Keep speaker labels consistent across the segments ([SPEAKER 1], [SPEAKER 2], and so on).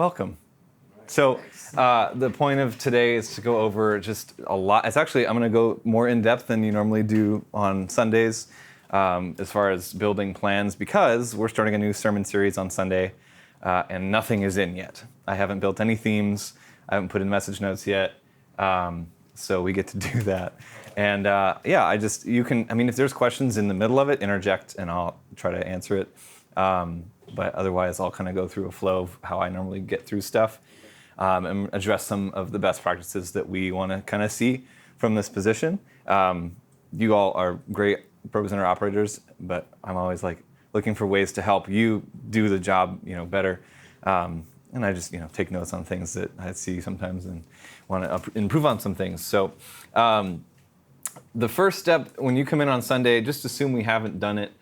[SPEAKER 1] Welcome. So the point of today is to go over just a lot. It's actually, I'm going to go more in depth than you normally do on Sundays as far as building plans, because we're starting a new sermon series on Sunday and nothing is in yet. I haven't built any themes. I haven't put in message notes yet. So we get to do that. And if there's questions in the middle of it, interject and I'll try to answer it. But otherwise, I'll kind of go through a flow of how I normally get through stuff and address some of the best practices that we want to kind of see from this position. You all are great ProPresenter operators, but I'm always like looking for ways to help you do the job, better. And I just, take notes on things that I see sometimes and want to improve on some things. So the first step, when you come in on Sunday, just assume we haven't done it.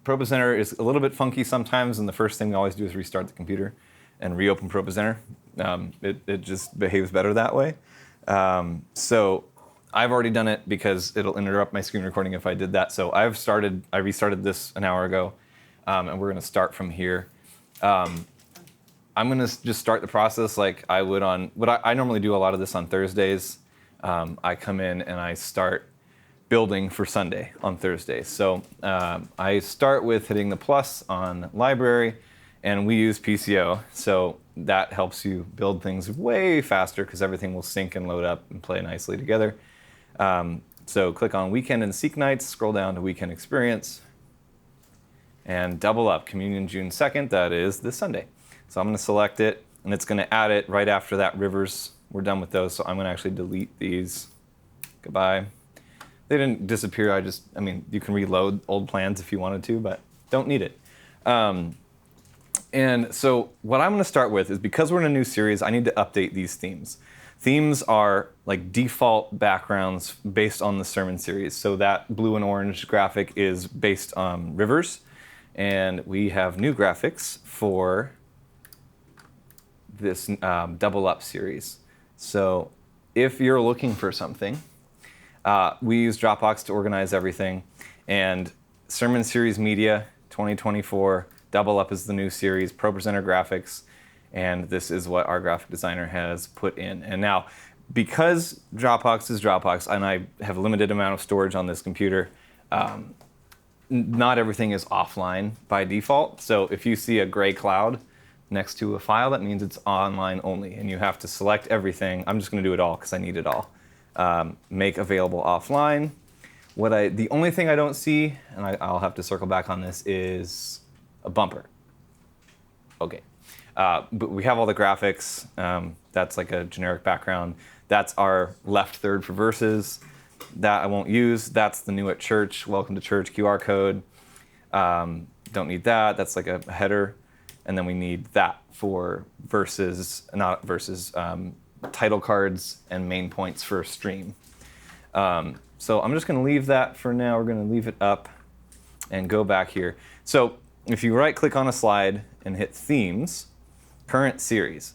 [SPEAKER 1] ProPresenter is a little bit funky sometimes, and the first thing we always do is restart the computer and reopen ProPresenter. It just behaves better that way. So I've already done it because it'll interrupt my screen recording if I did that. So I restarted this an hour ago, and we're going to start from here. I'm going to just start the process like I would on, I normally do a lot of this on Thursdays. I come in and I start building for Sunday on Thursday. So I start with hitting the plus on library, and we use PCO. So that helps you build things way faster because everything will sync and load up and play nicely together. So click on weekend and seek nights, scroll down to weekend experience, and double up communion June 2nd. That is this Sunday. So I'm going to select it, and it's going to add it right after that rivers. We're done with those, so I'm going to actually delete these. Goodbye. They didn't disappear. You can reload old plans if you wanted to, but don't need it. And so what I'm going to start with is, because we're in a new series, I need to update these themes. Themes are like default backgrounds based on the sermon series. So that blue and orange graphic is based on rivers, and we have new graphics for this double up series. So if you're looking for something, we use Dropbox to organize everything, and Sermon Series Media 2024, Double Up is the new series, ProPresenter graphics, and this is what our graphic designer has put in. And now, because Dropbox is Dropbox, and I have a limited amount of storage on this computer, not everything is offline by default. So if you see a gray cloud next to a file, that means it's online only, and you have to select everything. I'm just going to do it all because I need it all. Make available offline. The only thing I don't see, and I'll have to circle back on this, is a bumper. Okay, but we have all the graphics. That's like a generic background. That's our left third for verses. That I won't use. That's the new at church, welcome to church QR code. Don't need that. That's like a header. And then we need that for verses, not verses, title cards and main points for stream. So I'm just going to leave that for now. We're going to leave it up and go back here. So if you right click on a slide and hit themes, current series.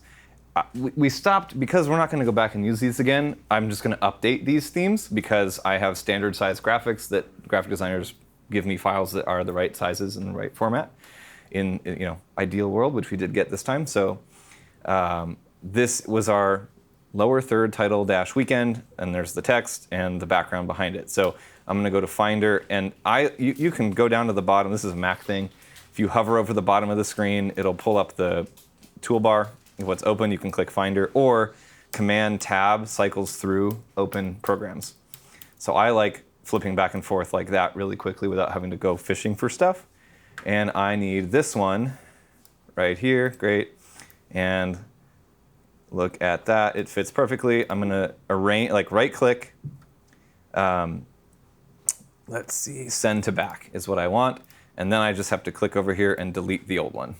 [SPEAKER 1] We stopped because we're not going to go back and use these again. I'm just going to update these themes because I have standard size graphics that graphic designers give me files that are the right sizes and the right format in ideal world, which we did get this time. So this was our lower third title dash weekend, and there's the text and the background behind it. So I'm going to go to Finder, and you can go down to the bottom. This is a Mac thing. If you hover over the bottom of the screen, it'll pull up the toolbar. If it's open, you can click Finder, or Command Tab cycles through open programs. So I like flipping back and forth like that really quickly without having to go fishing for stuff. And I need this one right here. Great. And look at that. It fits perfectly. I'm going to arrange, right click. Let's see. Send to back is what I want. And then I just have to click over here and delete the old one.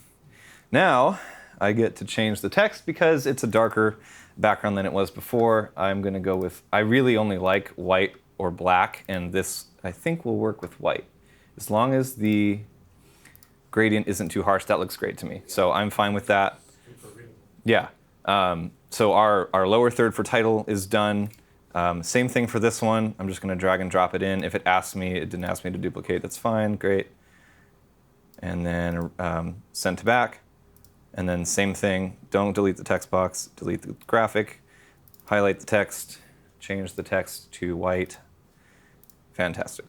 [SPEAKER 1] Now I get to change the text because it's a darker background than it was before. I'm going to go with, I really only like white or black, and this I think will work with white. As long as the gradient isn't too harsh, that looks great to me. So I'm fine with that. Yeah. So our lower third for title is done. Same thing for this one. I'm just going to drag and drop it in. If it asks me, it didn't ask me to duplicate, that's fine, great. And then send to back. And then same thing, don't delete the text box, delete the graphic, highlight the text, change the text to white. Fantastic.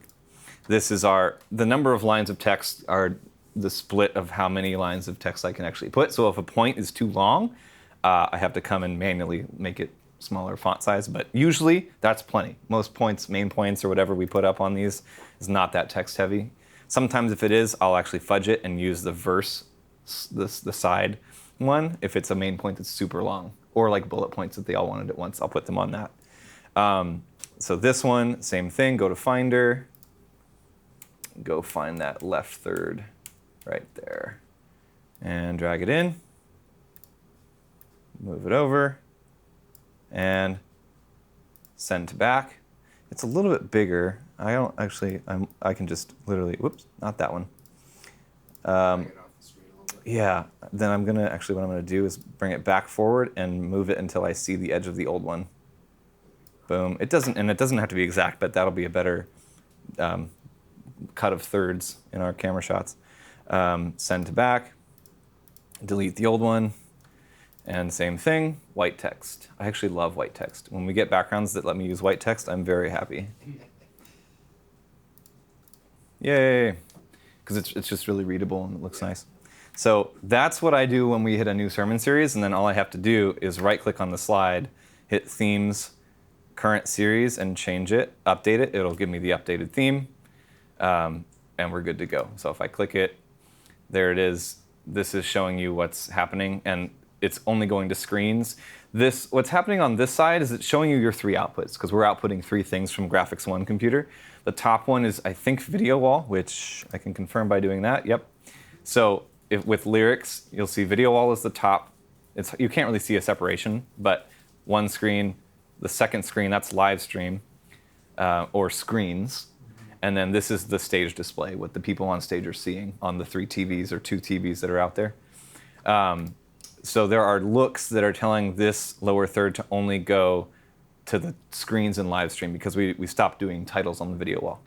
[SPEAKER 1] This is the number of lines of text are the split of how many lines of text I can actually put. So if a point is too long, I have to come and manually make it smaller font size, but usually that's plenty. Most points, main points or whatever we put up on these is not that text heavy. Sometimes if it is, I'll actually fudge it and use the verse, the side one, if it's a main point that's super long, or like bullet points that they all wanted at once, I'll put them on that. So this one, same thing, go to Finder, go find that left third right there, and drag it in, move it over, and send to back. It's a little bit bigger. I don't actually, I can just literally, whoops, not that one. Yeah, then I'm gonna, actually what I'm gonna do is bring it back forward and move it until I see the edge of the old one. Boom. It doesn't have to be exact, but that'll be a better cut of thirds in our camera shots. Send to back, delete the old one, and same thing, white text. I actually love white text. When we get backgrounds that let me use white text, I'm very happy. Yay, because it's just really readable and it looks nice. So that's what I do when we hit a new sermon series, and then all I have to do is right-click on the slide, hit Themes, Current Series, and change it, update it. It'll give me the updated theme, and we're good to go. So if I click it, there it is. This is showing you what's happening, and it's only going to screens. What's happening on this side is it's showing you your 3 outputs, because we're outputting 3 things from Graphics One computer. The top one is, I think, Video Wall, which I can confirm by doing that. Yep. So with lyrics, you'll see Video Wall is the top. You can't really see a separation, but one screen, the second screen, that's live stream, or screens. And then this is the stage display, what the people on stage are seeing on the 3 TVs or 2 TVs that are out there. So there are looks that are telling this lower third to only go to the screens and live stream, because we stopped doing titles on the video wall.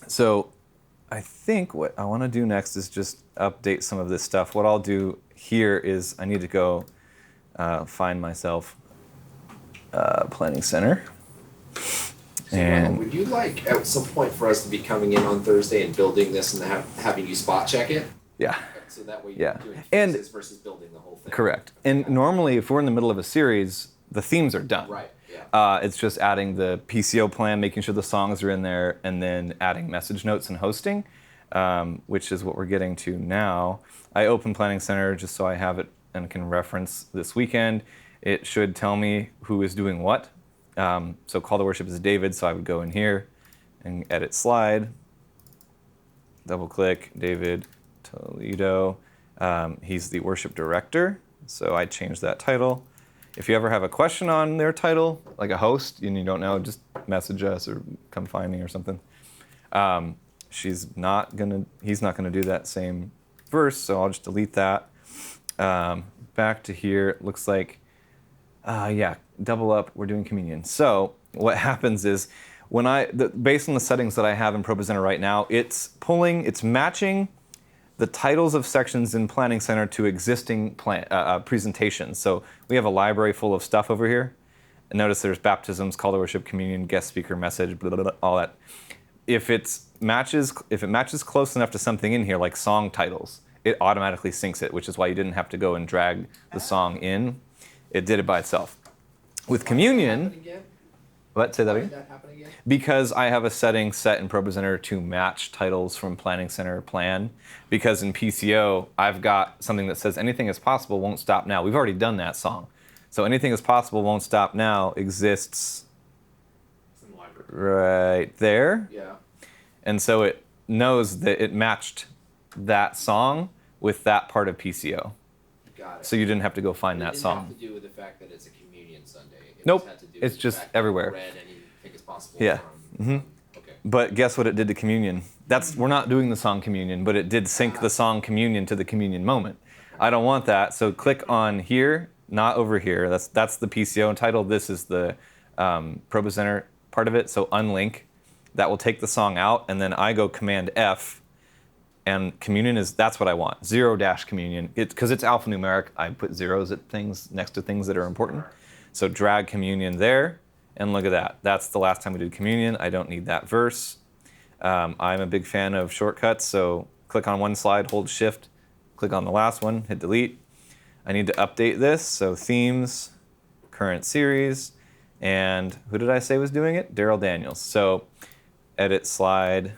[SPEAKER 1] So I think what I want to do next is just update some of this stuff. What I'll do here is I need to go find myself Planning Center.
[SPEAKER 2] So, and would you like at some point for us to be coming in on Thursday and building this and having you spot check it?
[SPEAKER 1] Yeah.
[SPEAKER 2] So that way you're doing fixes versus building the whole thing.
[SPEAKER 1] Correct. And normally, if we're in the middle of a series, the themes are done.
[SPEAKER 2] Right. Yeah.
[SPEAKER 1] It's just adding the PCO plan, making sure the songs are in there, and then adding message notes and hosting, which is what we're getting to now. I open Planning Center just so I have it and can reference this weekend. It should tell me who is doing what. So Call to Worship is David, so I would go in here and edit slide, double click, David Toledo. He's the worship director, so I changed that title. If you ever have a question on their title, like a host, and you don't know, just message us or come find me or something. He's not gonna do that same verse, so I'll just delete that. Back to here, it looks like, double up, we're doing communion. So what happens is, based on the settings that I have in ProPresenter right now, it's matching the titles of sections in Planning Center to existing presentations. So we have a library full of stuff over here. And notice there's baptisms, call to worship, communion, guest speaker, message, blah, blah, blah, all that. If it matches close enough to something in here, like song titles, it automatically syncs it, which is why you didn't have to go and drag the song in. It did it by itself. With communion, what? Say that again?
[SPEAKER 2] Why did that happen again?
[SPEAKER 1] Because I have a setting set in ProPresenter to match titles from Planning Center plan. Because in PCO, I've got something that says anything is possible, won't stop now. We've already done that song. So anything is possible, won't stop now exists right there.
[SPEAKER 2] Yeah.
[SPEAKER 1] And so it knows that it matched that song with that part of PCO.
[SPEAKER 2] Got it.
[SPEAKER 1] So you didn't have to go find that song.
[SPEAKER 2] It didn't have to do with the fact that it's a communion Sunday.
[SPEAKER 1] Nope.
[SPEAKER 2] Had to do
[SPEAKER 1] It's
[SPEAKER 2] with
[SPEAKER 1] just
[SPEAKER 2] the fact
[SPEAKER 1] everywhere.
[SPEAKER 2] That read anything is possible.
[SPEAKER 1] Yeah.
[SPEAKER 2] From, okay.
[SPEAKER 1] But guess what it did to communion? We're not doing the song communion, but it did sync the song communion to the communion moment. I don't want that, so click on here, not over here. That's the PCO title. This is the And communion that's what I want. 0-communion. Because it's alphanumeric, I put zeros at things next to things that are important. So drag communion there, and look at that. That's the last time we did communion. I don't need that verse. I'm a big fan of shortcuts, so click on one slide, hold shift, click on the last one, hit delete. I need to update this, so themes, current series, and who did I say was doing it? Daryl Daniels. So edit slide,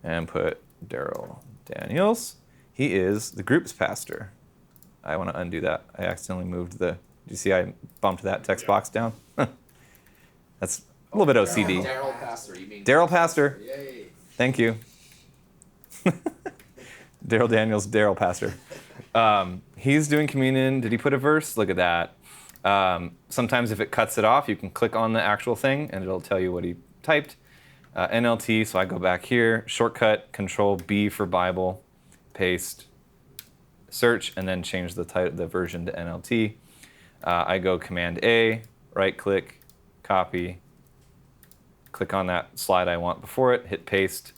[SPEAKER 1] and put Daryl Daniels. He is the group's pastor. I want to undo that. I accidentally moved did you see I bumped that text box down? That's a little bit OCD.
[SPEAKER 2] Daryl Pastor, you mean?
[SPEAKER 1] Daryl Pastor.
[SPEAKER 2] Yay.
[SPEAKER 1] Thank you. Daryl Daniels, Daryl Pastor. He's doing communion. Did he put a verse? Look at that. Sometimes if it cuts it off, you can click on the actual thing and it'll tell you what he typed. NLT, so I go back here, shortcut, Control B for Bible, paste, search, and then change the version to NLT. I go Command A, right click, copy, click on that slide I want before it, hit paste,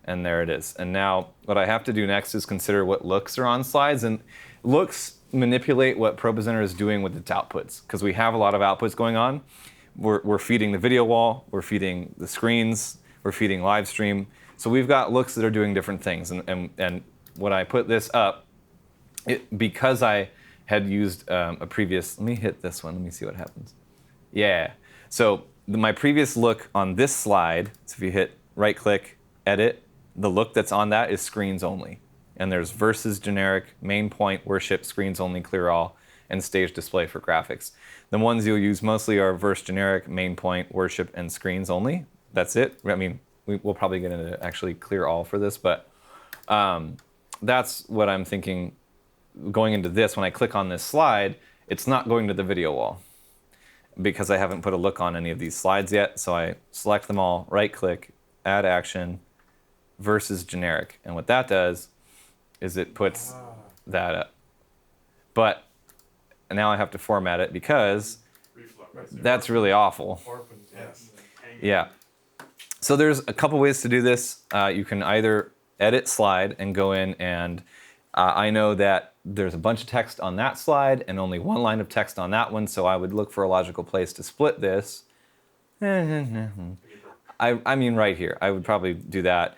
[SPEAKER 1] and there it is. And now what I have to do next is consider what looks are on slides, and looks manipulate what ProPresenter is doing with its outputs, because we have a lot of outputs going on. We're feeding the video wall, we're feeding the screens, we're feeding live stream. So we've got looks that are doing different things. And when I put this up, because I had used a previous, let me hit this one, let me see what happens. Yeah, so my previous look on this slide, so if you hit right click, edit, the look that's on that is screens only. And there's verses generic, main point, worship, screens only, clear all, and stage display for graphics. The ones you'll use mostly are verse generic, main point, worship, and screens only. That's it. I mean, we'll probably get into actually clear all for this, but that's what I'm thinking going into this. When I click on this slide, it's not going to the video wall because I haven't put a look on any of these slides yet. So I select them all, right click, add action, versus generic. And what that does is it puts that up. But now I have to format it because that's really awful. Yeah. So there's a couple ways to do this. You can either edit slide and go in and I know that there's a bunch of text on that slide and only one line of text on that one, so I would look for a logical place to split this. I mean right here. I would probably do that.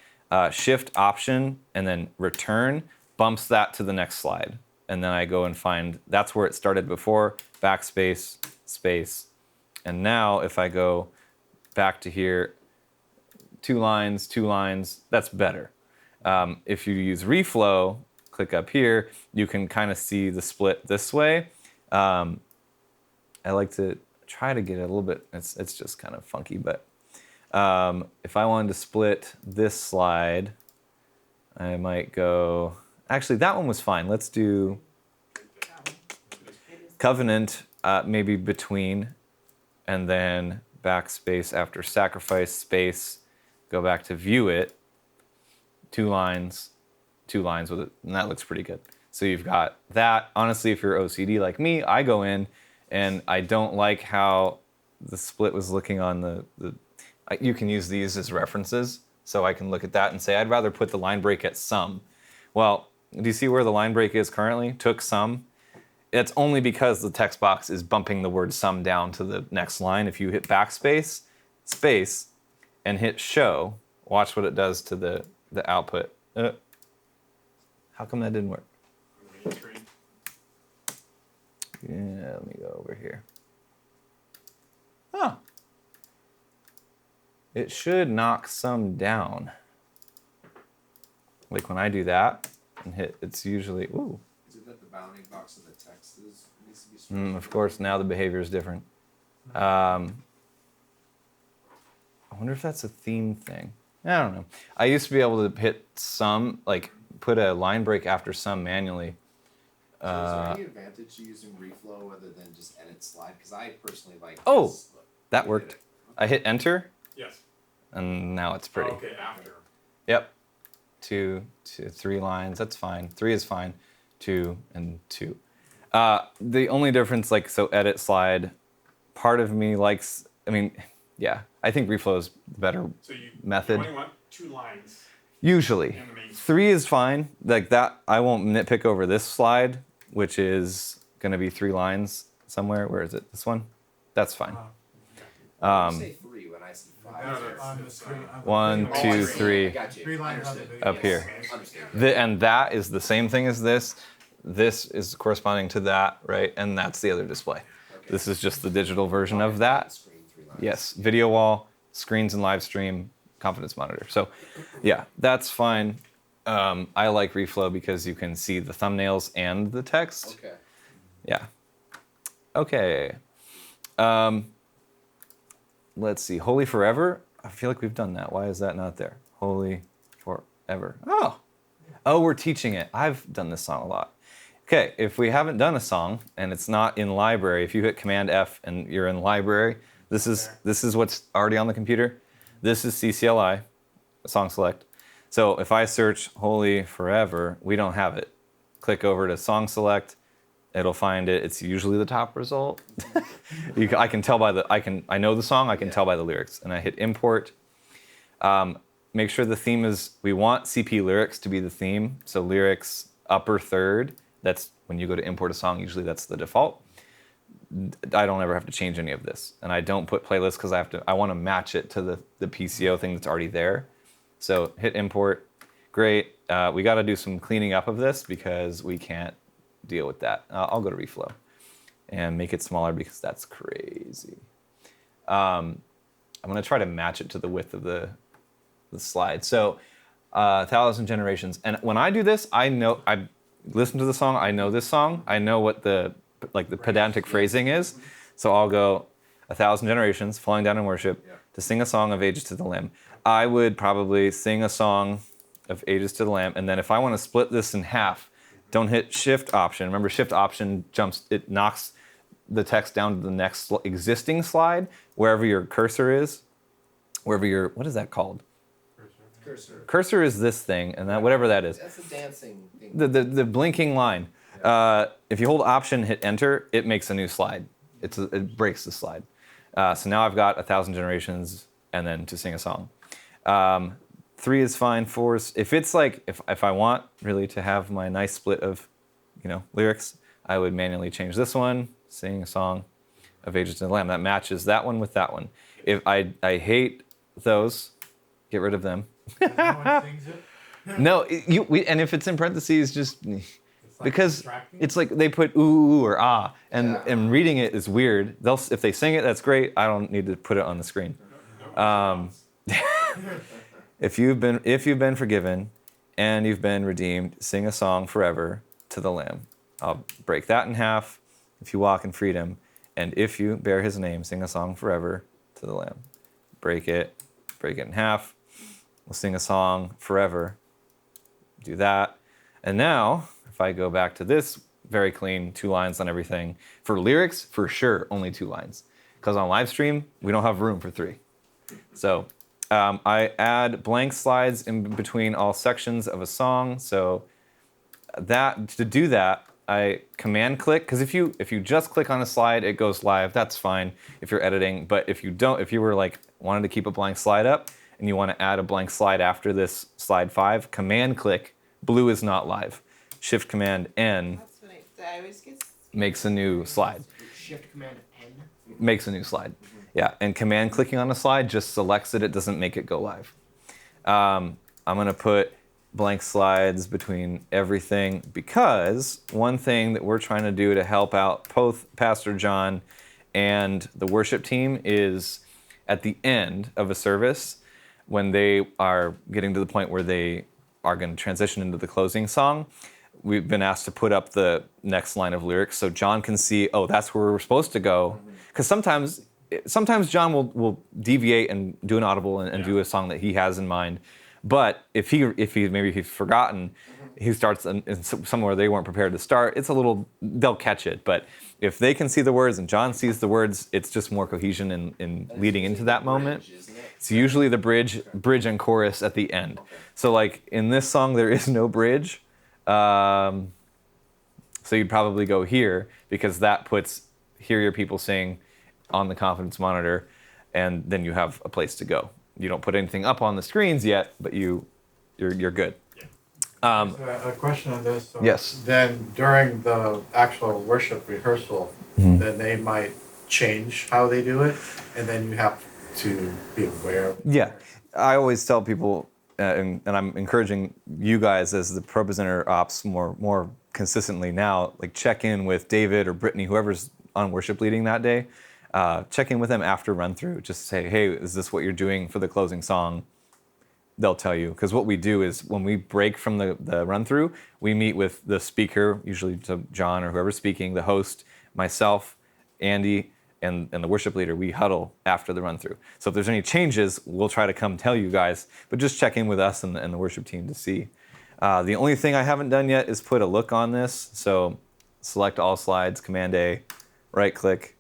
[SPEAKER 1] Shift Option and then Return bumps that to the next slide. And then I go and find, that's where it started before, backspace, space. And now if I go back to here, two lines, that's better. If you use reflow, click up here, you can kind of see the split this way. I like to try to get it a little bit, it's just kind of funky, but if I wanted to split this slide, I might go, actually that one was fine. Let's do covenant, maybe between, and then backspace after sacrifice, space, go back to view it, two lines with it, and that looks pretty good. So you've got that. Honestly, if you're OCD like me, I go in and I don't like how the split was looking on you can use these as references, so I can look at that and say, I'd rather put the line break at some. Well, do you see where the line break is currently? Took some. It's only because the text box is bumping the word some down to the next line. If you hit backspace, space, and hit show, watch what it does to the output. How come that didn't work? Yeah, let me go over here. Oh. It should knock some down. Like when I do that and hit, it's usually, ooh.
[SPEAKER 2] Is it that the bounding box of the text needs to be straight?
[SPEAKER 1] Of course, now the behavior is different. I wonder if that's a theme thing. I don't know. I used to be able to hit some, like put a line break after some manually.
[SPEAKER 2] So is there any advantage to using reflow other than just edit slide? Because I personally like
[SPEAKER 1] Oh,
[SPEAKER 2] this.
[SPEAKER 1] that worked. I hit enter.
[SPEAKER 3] Yes.
[SPEAKER 1] And now it's pretty.
[SPEAKER 3] Oh, okay, after.
[SPEAKER 1] Yep. 2 to 3 lines. That's fine. 3 is fine. 2 and 2. The only difference, like, so edit slide, part of me likes, I mean, yeah, I think reflow is the better
[SPEAKER 3] So you
[SPEAKER 1] method.
[SPEAKER 3] only want 2 lines.
[SPEAKER 1] Usually. 3 is fine. Like that, I won't nitpick over this slide, which is going to be 3 lines somewhere. Where is it? This one? That's fine.
[SPEAKER 2] You say 3 when I see 5.
[SPEAKER 3] On the screen.
[SPEAKER 1] 1, 2, 3
[SPEAKER 2] Got you.
[SPEAKER 3] 3 lines on the video.
[SPEAKER 1] up here.
[SPEAKER 2] Understand.
[SPEAKER 1] And that is the same thing as this. This is corresponding to that, right? And that's the other display.
[SPEAKER 2] Okay.
[SPEAKER 1] This is just the digital version of that.
[SPEAKER 2] Screen, 3 lines.
[SPEAKER 1] Yes, video wall, screens and live stream, confidence monitor. So yeah, that's fine. I like reflow because you can see the thumbnails and the text.
[SPEAKER 2] Okay.
[SPEAKER 1] Yeah. Okay. Let's see. Holy Forever. I feel like we've done that. Why is that not there? Holy Forever. Oh, we're teaching it. I've done this song a lot. Okay, if we haven't done a song and it's not in library, if you hit Command F and you're in library, this is what's already on the computer. This is CCLI, song select. So if I search Holy Forever, we don't have it. Click over to song select. It'll find it. It's usually the top result. I can tell by I know the song. I can tell by the lyrics. And I hit import. Make sure the theme is. We want CP lyrics to be the theme. So lyrics upper third. That's when you go to import a song. Usually that's the default. I don't ever have to change any of this, and I don't put playlist because I want to match it to the PCO thing that's already there. So hit import. Great. We got to do some cleaning up of this because we can't deal with that. I'll go to reflow and make it smaller because that's crazy. I'm going to try to match it to the width of the slide. So 1,000 Generations. And when I do this, I listen to the song. I know this song. I know what the pedantic phrasing is. So I'll go 1,000 generations falling down in worship to sing a song of ages to the Lamb. I would probably sing a song of ages to the Lamb. And then if I want to split this in half, don't hit Shift Option. Remember, Shift Option knocks the text down to the next existing slide, wherever your cursor is, what is that called? Cursor is this thing, and that whatever that is.
[SPEAKER 2] That's the dancing thing.
[SPEAKER 1] The blinking line. If you hold Option, hit Enter, it makes a new slide. It breaks the slide. So now I've got 1,000 generations, and then to sing a song. 3 is fine. 4 is if it's like if I want really to have my nice split of, lyrics, I would manually change this one, sing a song of Ages to the Lamb. That matches that one with that one. If I hate those, get rid of them.
[SPEAKER 3] No one sings it.
[SPEAKER 1] No, and if it's in parentheses, just.
[SPEAKER 3] It's like
[SPEAKER 1] Because
[SPEAKER 3] distracting.
[SPEAKER 1] it's like they put ooh or ah, and reading it is weird. If they sing it, that's great. I don't need to put it on the screen. If you've been forgiven, and you've been redeemed, sing a song forever to the Lamb. I'll break that in half. If you walk in freedom, and if you bear His name, sing a song forever to the Lamb. Break it in half. We'll sing a song forever. Do that, and now. If I go back to this, very clean, 2 lines on everything. For lyrics, for sure, only 2 lines. Because on live stream, we don't have room for 3. So I add blank slides in between all sections of a song. So to do that, I command click, because if you just click on a slide, it goes live. That's fine if you're editing. But if you were like wanted to keep a blank slide up and you want to add a blank slide after this slide 5, command click, blue is not live. Shift Command N
[SPEAKER 4] That's what I always get.
[SPEAKER 1] makes a new slide.
[SPEAKER 5] Shift Command N.
[SPEAKER 1] Makes a new slide. Yeah, and command clicking on a slide just selects it. It doesn't make it go live. I'm going to put blank slides between everything because one thing that we're trying to do to help out both Pastor John and the worship team is at the end of a service when they are getting to the point where they are going to transition into the closing song. We've been asked to put up the next line of lyrics so John can see, oh, that's where we're supposed to go. Because sometimes John will deviate and do an audible and do a song that he has in mind. But if he's forgotten, he starts in somewhere they weren't prepared to start, they'll catch it. But if they can see the words and John sees the words, it's just more cohesion in leading into that moment. It's usually the bridge and chorus at the end. So like in this song, there is no bridge. So you'd probably go here because that puts hear your people sing on the confidence monitor, and then you have a place to go. You don't put anything up on the screens yet, but you you're good.
[SPEAKER 3] So a question on this. So
[SPEAKER 1] Yes.
[SPEAKER 3] Then during the actual worship rehearsal,
[SPEAKER 1] Mhm.
[SPEAKER 3] then they might change how they do it, and then you have to be aware of it.
[SPEAKER 1] Yeah, I always tell people, and I'm encouraging you guys as the ProPresenter ops more consistently now, like check in with David or Brittany, whoever's on worship leading that day. Check in with them after run through. Just say, hey, is this what you're doing for the closing song? They'll tell you, because what we do is when we break from the run through, we meet with the speaker, usually to John or whoever's speaking, the host, myself, Andy, and the worship leader. We huddle after the run through. So if there's any changes, we'll try to come tell you guys, but just check in with us and the worship team to see. The only thing I haven't done yet is put a look on this. So select all slides, Command A, right click,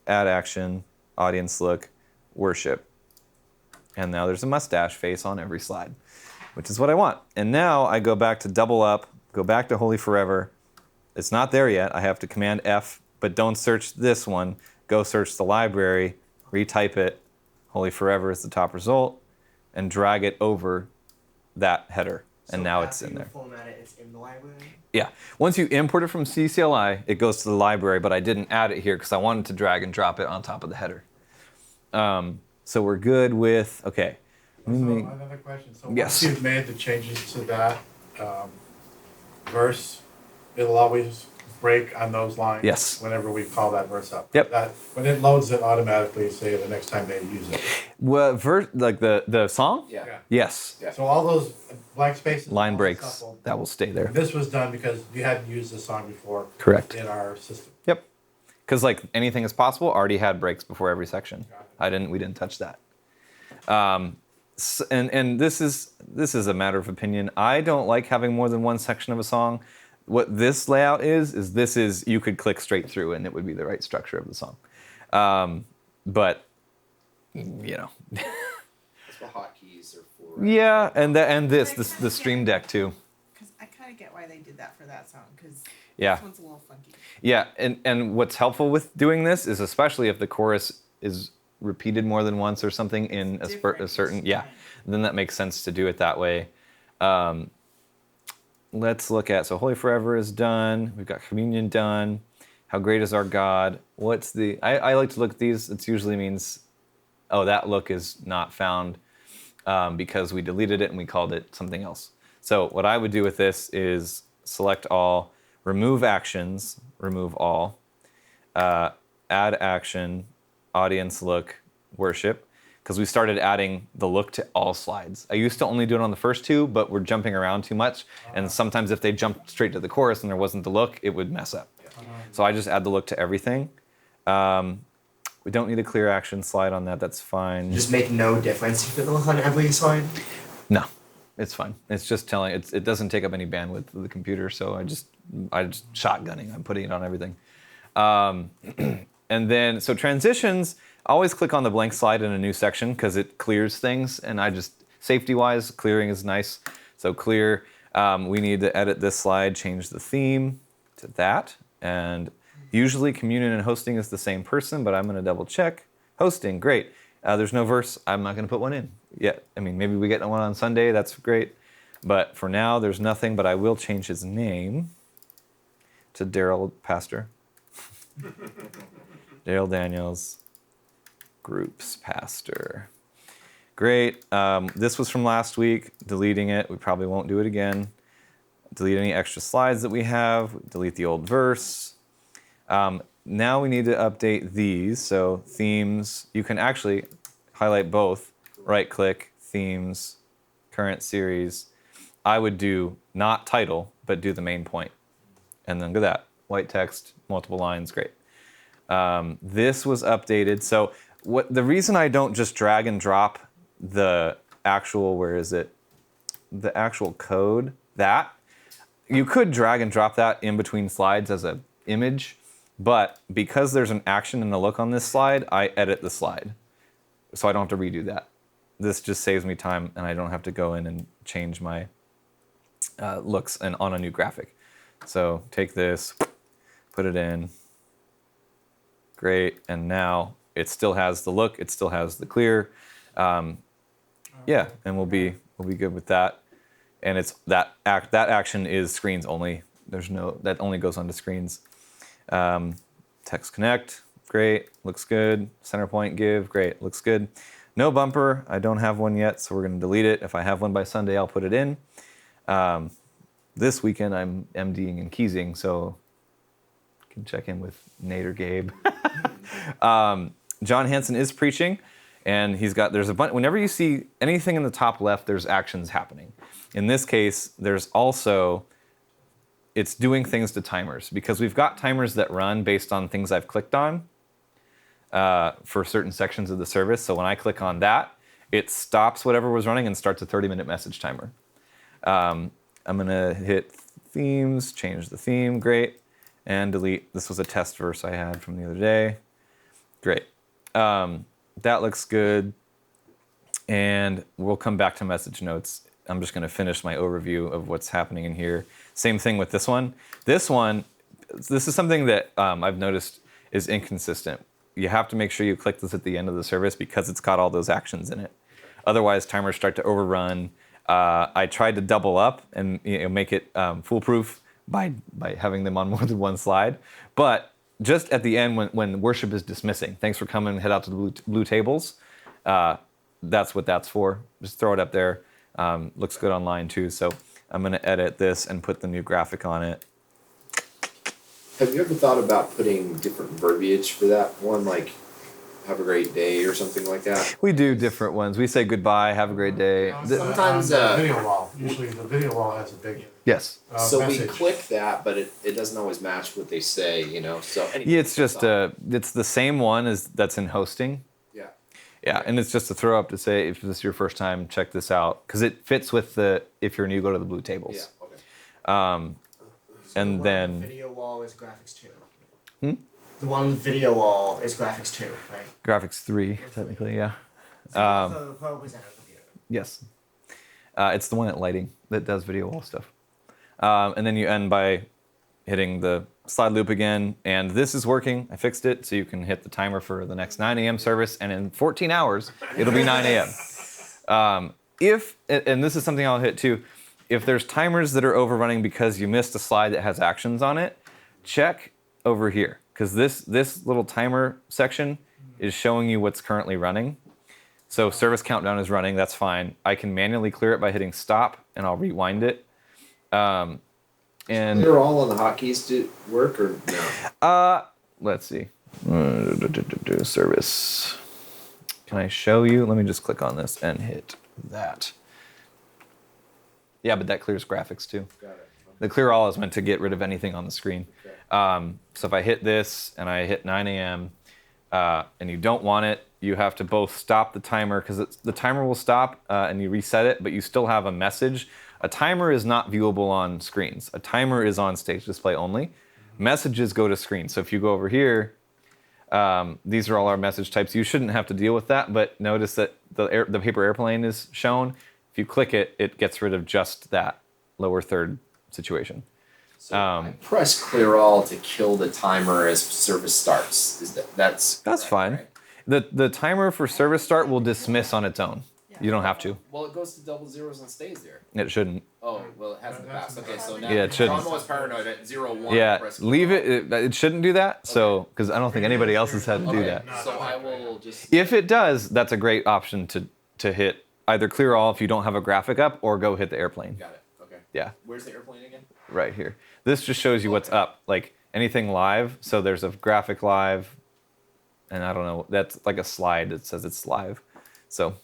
[SPEAKER 1] add action, audience look, worship. And now there's a mustache face on every slide, which is what I want. And now I go back to double up, go back to Holy Forever. It's not there yet. I have to Command F, but don't search this one. Go search the library, retype it. Holy Forever is the top result, and drag it over that header. And now it's in there.
[SPEAKER 4] Format it, it's in the library?
[SPEAKER 1] Yeah. Once you import it from CCLI, it goes to the library, but I didn't add it here because I wanted to drag and drop it on top of the header. So we're good with, okay.
[SPEAKER 3] So another question. So
[SPEAKER 1] Yes.
[SPEAKER 3] once you've made the changes to that verse, it'll always break on those lines.
[SPEAKER 1] Yes.
[SPEAKER 3] Whenever we call that verse up.
[SPEAKER 1] Yep.
[SPEAKER 3] That when it loads it automatically, say the next time they use it.
[SPEAKER 1] Well, like the song?
[SPEAKER 2] Yeah.
[SPEAKER 3] Yeah.
[SPEAKER 1] Yes.
[SPEAKER 2] Yeah.
[SPEAKER 3] So all those blank spaces.
[SPEAKER 1] Line
[SPEAKER 3] all
[SPEAKER 1] breaks,
[SPEAKER 3] shuffled.
[SPEAKER 1] that will stay there.
[SPEAKER 3] This was done because you hadn't used the song before.
[SPEAKER 1] Correct.
[SPEAKER 3] In our system.
[SPEAKER 1] Yep. Because like anything is possible, already had breaks before every section.
[SPEAKER 3] Got it.
[SPEAKER 1] We didn't touch that. And this is a matter of opinion. I don't like having more than one section of a song. What this layout is you could click straight through and it would be the right structure of the song. But you know.
[SPEAKER 2] That's what hotkeys are for.
[SPEAKER 1] Yeah, and the Stream Deck too.
[SPEAKER 5] Because I kind of get why they did that for that song, because
[SPEAKER 1] Yeah.
[SPEAKER 5] this one's a little funky.
[SPEAKER 1] Yeah, and what's helpful with doing this is especially if the chorus is repeated more than once or something in a
[SPEAKER 5] Different
[SPEAKER 1] certain,
[SPEAKER 5] each
[SPEAKER 1] yeah,
[SPEAKER 5] time.
[SPEAKER 1] then that makes sense to do it that way. Let's look at, so Holy Forever is done. We've got Communion done. How Great is Our God? What's the, I like to look at these. It usually means, oh, that look is not found because we deleted it and we called it something else. So what I would do with this is select all, remove actions, remove all, add action, audience look, worship, because we started adding the look to all slides. I used to only do it on the first two, but we're jumping around too much. And sometimes if they jumped straight to the chorus and there wasn't the look, it would mess up. So I just add the look to everything. We don't need a clear action slide on that, that's fine.
[SPEAKER 4] Just make no difference if it looks on every slide.
[SPEAKER 1] No, it's fine. It's just telling, it doesn't take up any bandwidth of the computer, so I just shotgunning, I'm putting it on everything. And then, so transitions, always click on the blank slide in a new section because it clears things, and safety-wise, clearing is nice. So clear, we need to edit this slide, change the theme to that, and usually communion and hosting is the same person, but I'm gonna double check. Hosting, great. There's no verse, I'm not gonna put one in yet. I mean, maybe we get one on Sunday, that's great. But for now, there's nothing, but I will change his name to Daryl Pastor. Daryl Daniels, Groups Pastor. Great. This was from last week. Deleting it. We probably won't do it again. Delete any extra slides that we have. Delete the old verse. Now we need to update these. So themes. You can actually highlight both. Right click, themes, current series. I would do not title, but do the main point. And then look at that. White text, multiple lines, great. This was updated. So the reason I don't just drag and drop the actual, the actual code, you could drag and drop that in between slides as an image, but because there's an action and a look on this slide, I edit the slide. So I don't have to redo that. This just saves me time and I don't have to go in and change my looks and on a new graphic. So take this, put it in. Great, and now it still has the look, it still has the clear. Yeah, and we'll be we'll be good with that. And it's that action is screens only. That only goes onto screens. Text connect, great, looks good. Centerpoint give, great, looks good. No bumper, I don't have one yet, so we're gonna delete it. If I have one by Sunday, I'll put it in. This weekend I'm MDing and keysing, so you can check in with Nate or Gabe. John Hansen is preaching, and there's a bunch. Whenever you see anything in the top left, there's actions happening. In this case, there's also, it's doing things to timers, because we've got timers that run based on things I've clicked on for certain sections of the service. So when I click on that, it stops whatever was running and starts a 30-minute message timer. I'm gonna hit themes, change the theme, great, and delete. This was a test verse I had from the other day. Great. That looks good. And we'll come back to message notes. I'm just gonna finish my overview of what's happening in here. Same thing with this one. This is something that I've noticed is inconsistent. You have to make sure you click this at the end of the service because it's got all those actions in it. Otherwise, timers start to overrun. I tried to double up and make it foolproof by having them on more than one slide. But just at the end, when worship is dismissing, thanks for coming, head out to the blue tables. That's what that's for. Just throw it up there. Looks good online too. So I'm gonna edit this and put the new graphic on it.
[SPEAKER 2] Have you ever thought about putting different verbiage for that one, like "Have a great day" or something like that?
[SPEAKER 1] We do different ones. We say goodbye, have a great day.
[SPEAKER 2] Sometimes,
[SPEAKER 3] the video wall. Usually the video wall has a big
[SPEAKER 1] Yes.
[SPEAKER 2] So
[SPEAKER 3] message.
[SPEAKER 2] we click that, but it doesn't always match what they say, So anyway,
[SPEAKER 1] Yeah, it's just it's the same one as that's in hosting.
[SPEAKER 2] yeah.
[SPEAKER 1] Yeah, and it's just a throw up to say if this is your first time, check this out because it fits with if you're new, go to the blue tables.
[SPEAKER 2] Yeah. Okay.
[SPEAKER 1] And
[SPEAKER 4] The
[SPEAKER 1] then
[SPEAKER 4] video wall is graphics 2.
[SPEAKER 1] Hmm?
[SPEAKER 4] The one on the video wall is graphics 2, right?
[SPEAKER 1] graphics 3 technically, yeah.
[SPEAKER 4] So the ProPresenter computer.
[SPEAKER 1] Yes. It's the one at lighting that does video wall stuff. And then you end by hitting the slide loop again, and this is working. I fixed it, so you can hit the timer for the next 9 a.m. service, and in 14 hours, it'll be 9 a.m. And this is something I'll hit too, if there's timers that are overrunning because you missed a slide that has actions on it, check over here, because this little timer section is showing you what's currently running. So service countdown is running, that's fine. I can manually clear it by hitting stop, and I'll rewind it. And
[SPEAKER 2] They're all on the hotkeys to work or no?
[SPEAKER 1] Let's see. Service. Can I show you? Let me just click on this and hit that. Yeah, but that clears graphics too.
[SPEAKER 2] Got it.
[SPEAKER 1] The clear all is meant to get rid of anything on the screen.
[SPEAKER 2] Okay.
[SPEAKER 1] So if I hit this and I hit 9 a.m. And you don't want it, you have to both stop the timer because the timer will stop and you reset it, but you still have a message. A timer is not viewable on screens. A timer is on stage display only. Messages go to screen. So if you go over here, these are all our message types. You shouldn't have to deal with that, but notice that the paper airplane is shown. If you click it, it gets rid of just that lower third situation.
[SPEAKER 2] So I press clear all to kill the timer as service starts. That's correct,
[SPEAKER 1] fine.
[SPEAKER 2] right?
[SPEAKER 1] The timer for service start will dismiss on its own. You don't have to.
[SPEAKER 2] Well, it goes to double zeros and stays there.
[SPEAKER 1] It shouldn't.
[SPEAKER 2] Oh, well, it hasn't passed. Okay, so now
[SPEAKER 1] Yeah, it shouldn't.
[SPEAKER 2] I'm always paranoid at 0-1.
[SPEAKER 1] Yeah,
[SPEAKER 2] press
[SPEAKER 1] leave
[SPEAKER 2] clear all.
[SPEAKER 1] it. It shouldn't do that. So, because I don't think anybody else has had to do
[SPEAKER 2] Okay,
[SPEAKER 1] that.
[SPEAKER 2] so I will just.
[SPEAKER 1] If it does, that's a great option to hit either clear all if you don't have a graphic up, or go hit the airplane.
[SPEAKER 2] Got it. Okay.
[SPEAKER 1] Yeah,
[SPEAKER 2] Where's the airplane again?
[SPEAKER 1] right here. This just shows you what's up, like anything live. So there's a graphic live, and I don't know. That's like a slide that says it's live. So,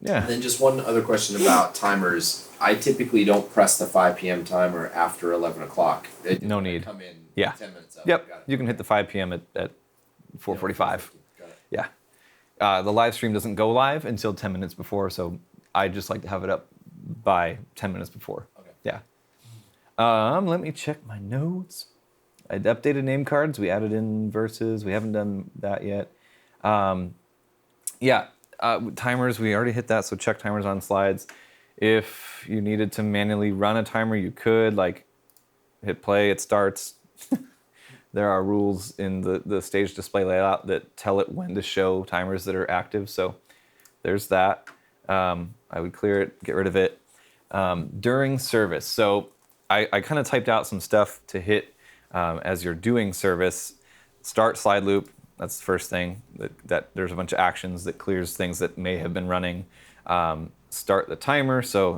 [SPEAKER 1] yeah.
[SPEAKER 2] And then just one other question about timers. I typically don't press the 5 p.m. timer after 11 o'clock.
[SPEAKER 1] No need.
[SPEAKER 2] Come in
[SPEAKER 1] Yeah.
[SPEAKER 2] 10 minutes out.
[SPEAKER 1] Yep.
[SPEAKER 2] Got it.
[SPEAKER 1] You can hit the 5 p.m. at 4:45.
[SPEAKER 2] Got it.
[SPEAKER 1] Yeah. The live stream doesn't go live until 10 minutes before, so I just like to have it up by 10 minutes before.
[SPEAKER 2] Okay.
[SPEAKER 1] Yeah. Let me check my notes. I updated name cards. We added in verses. We haven't done that yet. Timers, we already hit that, so check timers on slides. If you needed to manually run a timer, you could, like hit play, it starts. There are rules in the stage display layout that tell it when to show timers that are active, so there's that. I I would clear it, get rid of it. During service, so I kind of typed out some stuff to hit as you're doing service. Start slide loop, that's the first thing. That there's a bunch of actions that clears things that may have been running. Start the timer, so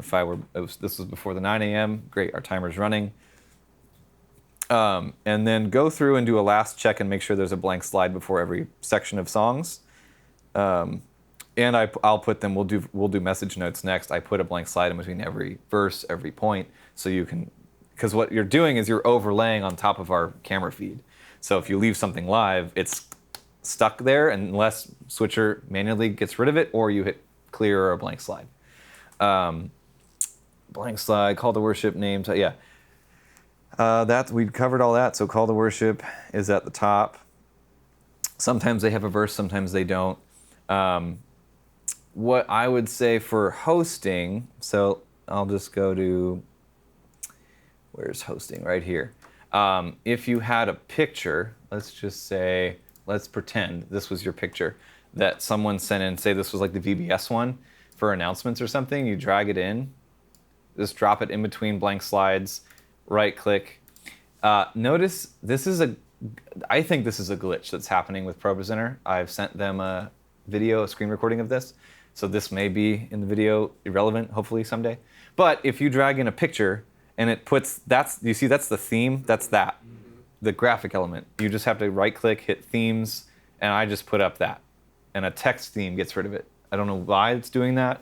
[SPEAKER 1] if this was before the 9 a.m., great, our timer's running. And then go through and do a last check and make sure there's a blank slide before every section of songs. And I'll put them. We'll do message notes next. I put a blank slide in between every verse, every point, so you can, because what you're doing is you're overlaying on top of our camera feed. So if you leave something live, it's stuck there unless switcher manually gets rid of it, or you hit clear or a blank slide. Blank slide, call to worship, names. Yeah. That we covered all that. So call to worship is at the top. Sometimes they have a verse, sometimes they don't. What I would say for hosting, so I'll just go to, where's hosting? Right here. If you had a picture, let's just say, let's pretend this was your picture that someone sent in, say this was like the VBS one for announcements or something, you drag it in, just drop it in between blank slides, right click. Notice I think this is a glitch that's happening with ProPresenter. I've sent them a video, a screen recording of this. So this may be in the video irrelevant, hopefully someday. But if you drag in a picture and it puts, you see that's the theme, that's that, the graphic element. You just have to right click, hit themes, and I just put up that. And a text theme gets rid of it. I don't know why it's doing that.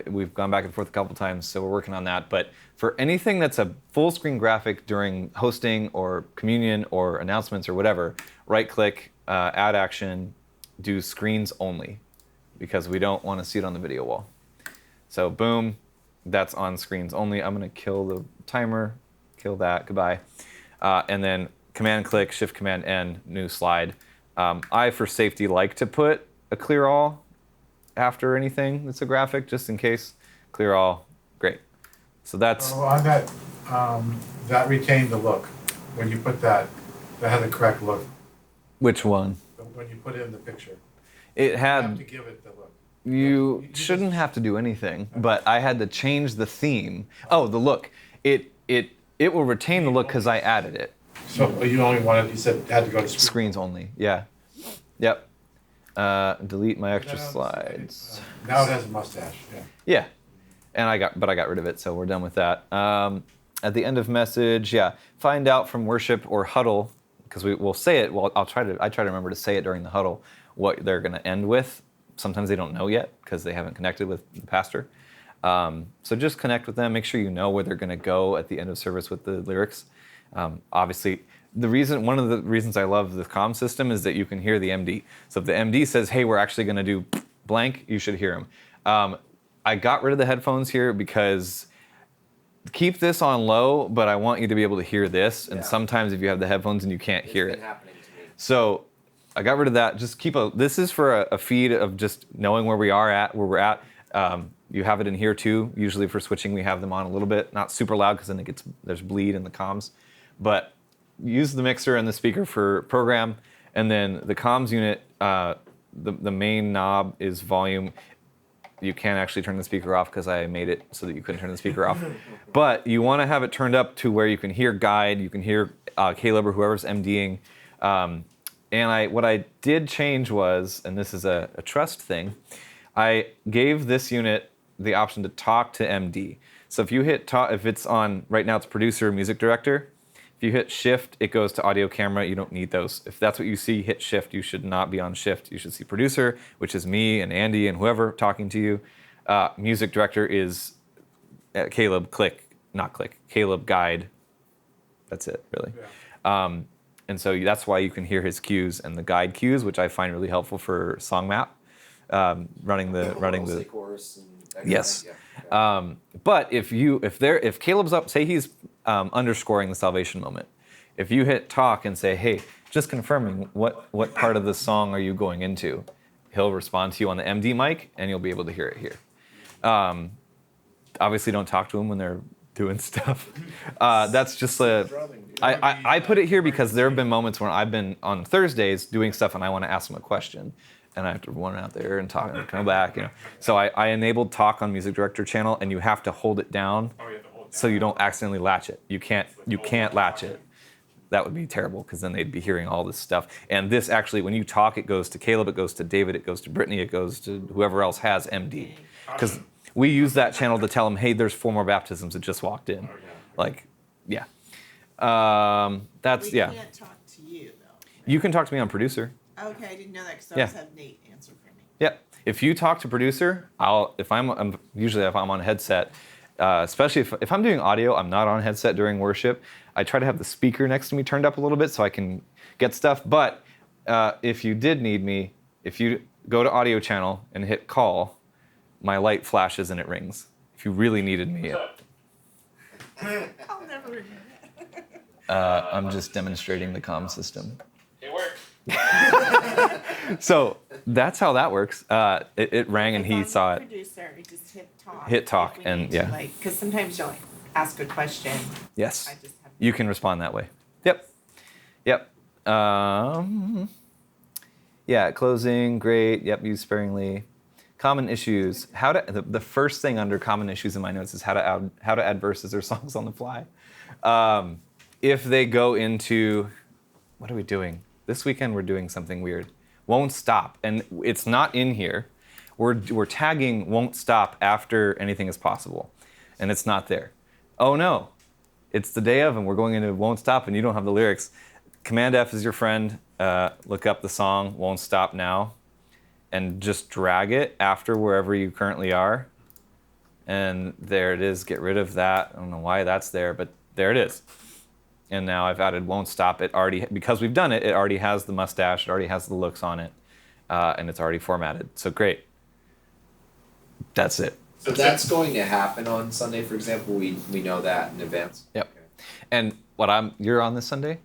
[SPEAKER 1] We've gone back and forth a couple times, so we're working on that. But for anything that's a full screen graphic during hosting or communion or announcements or whatever, right click, add action, do screens only, because we don't want to see it on the video wall. So boom, that's on screens only. I'm going to kill the timer, kill that, goodbye. And then command click, shift command N, new slide. I, for safety, like to put a clear all after anything that's a graphic, just in case. Clear all, great. So that's...
[SPEAKER 3] Oh, on that, that retained the look. When you put that had the correct look.
[SPEAKER 1] Which one?
[SPEAKER 3] When you put it in the picture.
[SPEAKER 1] It
[SPEAKER 3] You
[SPEAKER 1] had...
[SPEAKER 3] have to give it the look.
[SPEAKER 1] You shouldn't have to do anything, but I had to change the theme. Oh, the look. It will retain the look because I added it.
[SPEAKER 3] So you only wanted, you said, had to go to
[SPEAKER 1] Screens only, yeah. Yep. Delete my extra slides.
[SPEAKER 3] Now it has a mustache, yeah.
[SPEAKER 1] Yeah, and I got rid of it, so we're done with that. At the end of message, yeah, find out from worship or huddle, because we'll say it. Well, I try to remember to say it during the huddle what they're going to end with. Sometimes they don't know yet because they haven't connected with the pastor. So just connect with them. Make sure you know where they're going to go at the end of service with the lyrics. Obviously, one of the reasons I love the comm system is that you can hear the MD. So if the MD says, hey, we're actually going to do blank, you should hear him. I got rid of the headphones here because keep this on low, but I want you to be able to hear this. And sometimes if you have the headphones and you can't hear it.
[SPEAKER 2] Happening to me.
[SPEAKER 1] So I got rid of that. Just this is for a feed of just knowing where we're at. You have it in here too. Usually for switching, we have them on a little bit, not super loud because then there's bleed in the comms. But use the mixer and the speaker for program, and then the comms unit, the main knob is volume. You can't actually turn the speaker off because I made it so that you couldn't turn the speaker off. But you want to have it turned up to where you can hear guide, you can hear Caleb or whoever's MDing. And what I did change was, and this is a trust thing, I gave this unit the option to talk to MD. So if you hit talk, if it's on, right now it's producer, music director. If you hit shift, it goes to audio camera. You don't need those. If that's what you see, hit shift. You should not be on shift. You should see producer, which is me and Andy and whoever talking to you. Music director is Caleb, Caleb guide. That's it, really. Yeah. And so that's why you can hear his cues and the guide cues, which I find really helpful for song map, running the
[SPEAKER 2] chorus and that
[SPEAKER 1] yes.
[SPEAKER 2] kind of thing. Yeah.
[SPEAKER 1] But if Caleb's up, say he's underscoring the salvation moment. If you hit talk and say, hey, just confirming what part of the song are you going into, he'll respond to you on the MD mic and you'll be able to hear it here. Obviously, don't talk to him when they're doing stuff. That's just I put it here because there have been moments when I've been on Thursdays doing stuff and I want to ask them a question. and I have to run out there and talk and come back. So I enabled talk on music director channel, and you have to hold it down so you don't accidentally latch it. You can't latch it. That would be terrible because then they'd be hearing all this stuff. And this actually, when you talk, it goes to Caleb, it goes to David, it goes to Brittany, it goes to whoever else has MD. Because we use that channel to tell them, hey, there's 4 more baptisms that just walked in. Like, yeah. That's,
[SPEAKER 5] We
[SPEAKER 1] yeah.
[SPEAKER 5] can't talk to you though.
[SPEAKER 1] You can talk to me on producer.
[SPEAKER 5] Okay, I didn't know that because I
[SPEAKER 1] Yeah.
[SPEAKER 5] always have Nate answer for me.
[SPEAKER 1] Yep. If you talk to producer, if I'm on headset, especially if I'm doing audio, I'm not on headset during worship. I try to have the speaker next to me turned up a little bit so I can get stuff. But if you did need me, if you go to audio channel and hit call, my light flashes and it rings. If you really needed me,
[SPEAKER 5] I'll never remember that.
[SPEAKER 1] I'm just demonstrating the comm system.
[SPEAKER 6] It worked.
[SPEAKER 1] So that's how that works. It rang and he
[SPEAKER 5] If I'm
[SPEAKER 1] saw
[SPEAKER 5] the
[SPEAKER 1] it.
[SPEAKER 5] Producer, we just hit talk.
[SPEAKER 1] Hit talk
[SPEAKER 5] if we
[SPEAKER 1] and
[SPEAKER 5] need to,
[SPEAKER 1] yeah.
[SPEAKER 5] Like, because sometimes you'll ask a question.
[SPEAKER 1] Yes.
[SPEAKER 5] I just have.
[SPEAKER 1] You can respond that way. Yep. Yeah, closing, great. Yep, use sparingly. Common issues. The first thing under common issues in my notes is how to add verses or songs on the fly. If they go into, what are we doing? This weekend we're doing something weird. Won't stop, and it's not in here. We're tagging won't stop after anything is possible, and it's not there. Oh no, it's the day of, and we're going into won't stop, and you don't have the lyrics. Command F is your friend. Look up the song Won't Stop Now, and just drag it after wherever you currently are, and there it is. Get rid of that. I don't know why that's there, but there it is. And now I've added won't stop. It already, because we've done it, it already has the mustache, it already has the looks on it, and it's already formatted. So great. That's it.
[SPEAKER 2] So that's going to happen on Sunday, for example. We know that in advance.
[SPEAKER 1] Yep. And you're on this Sunday?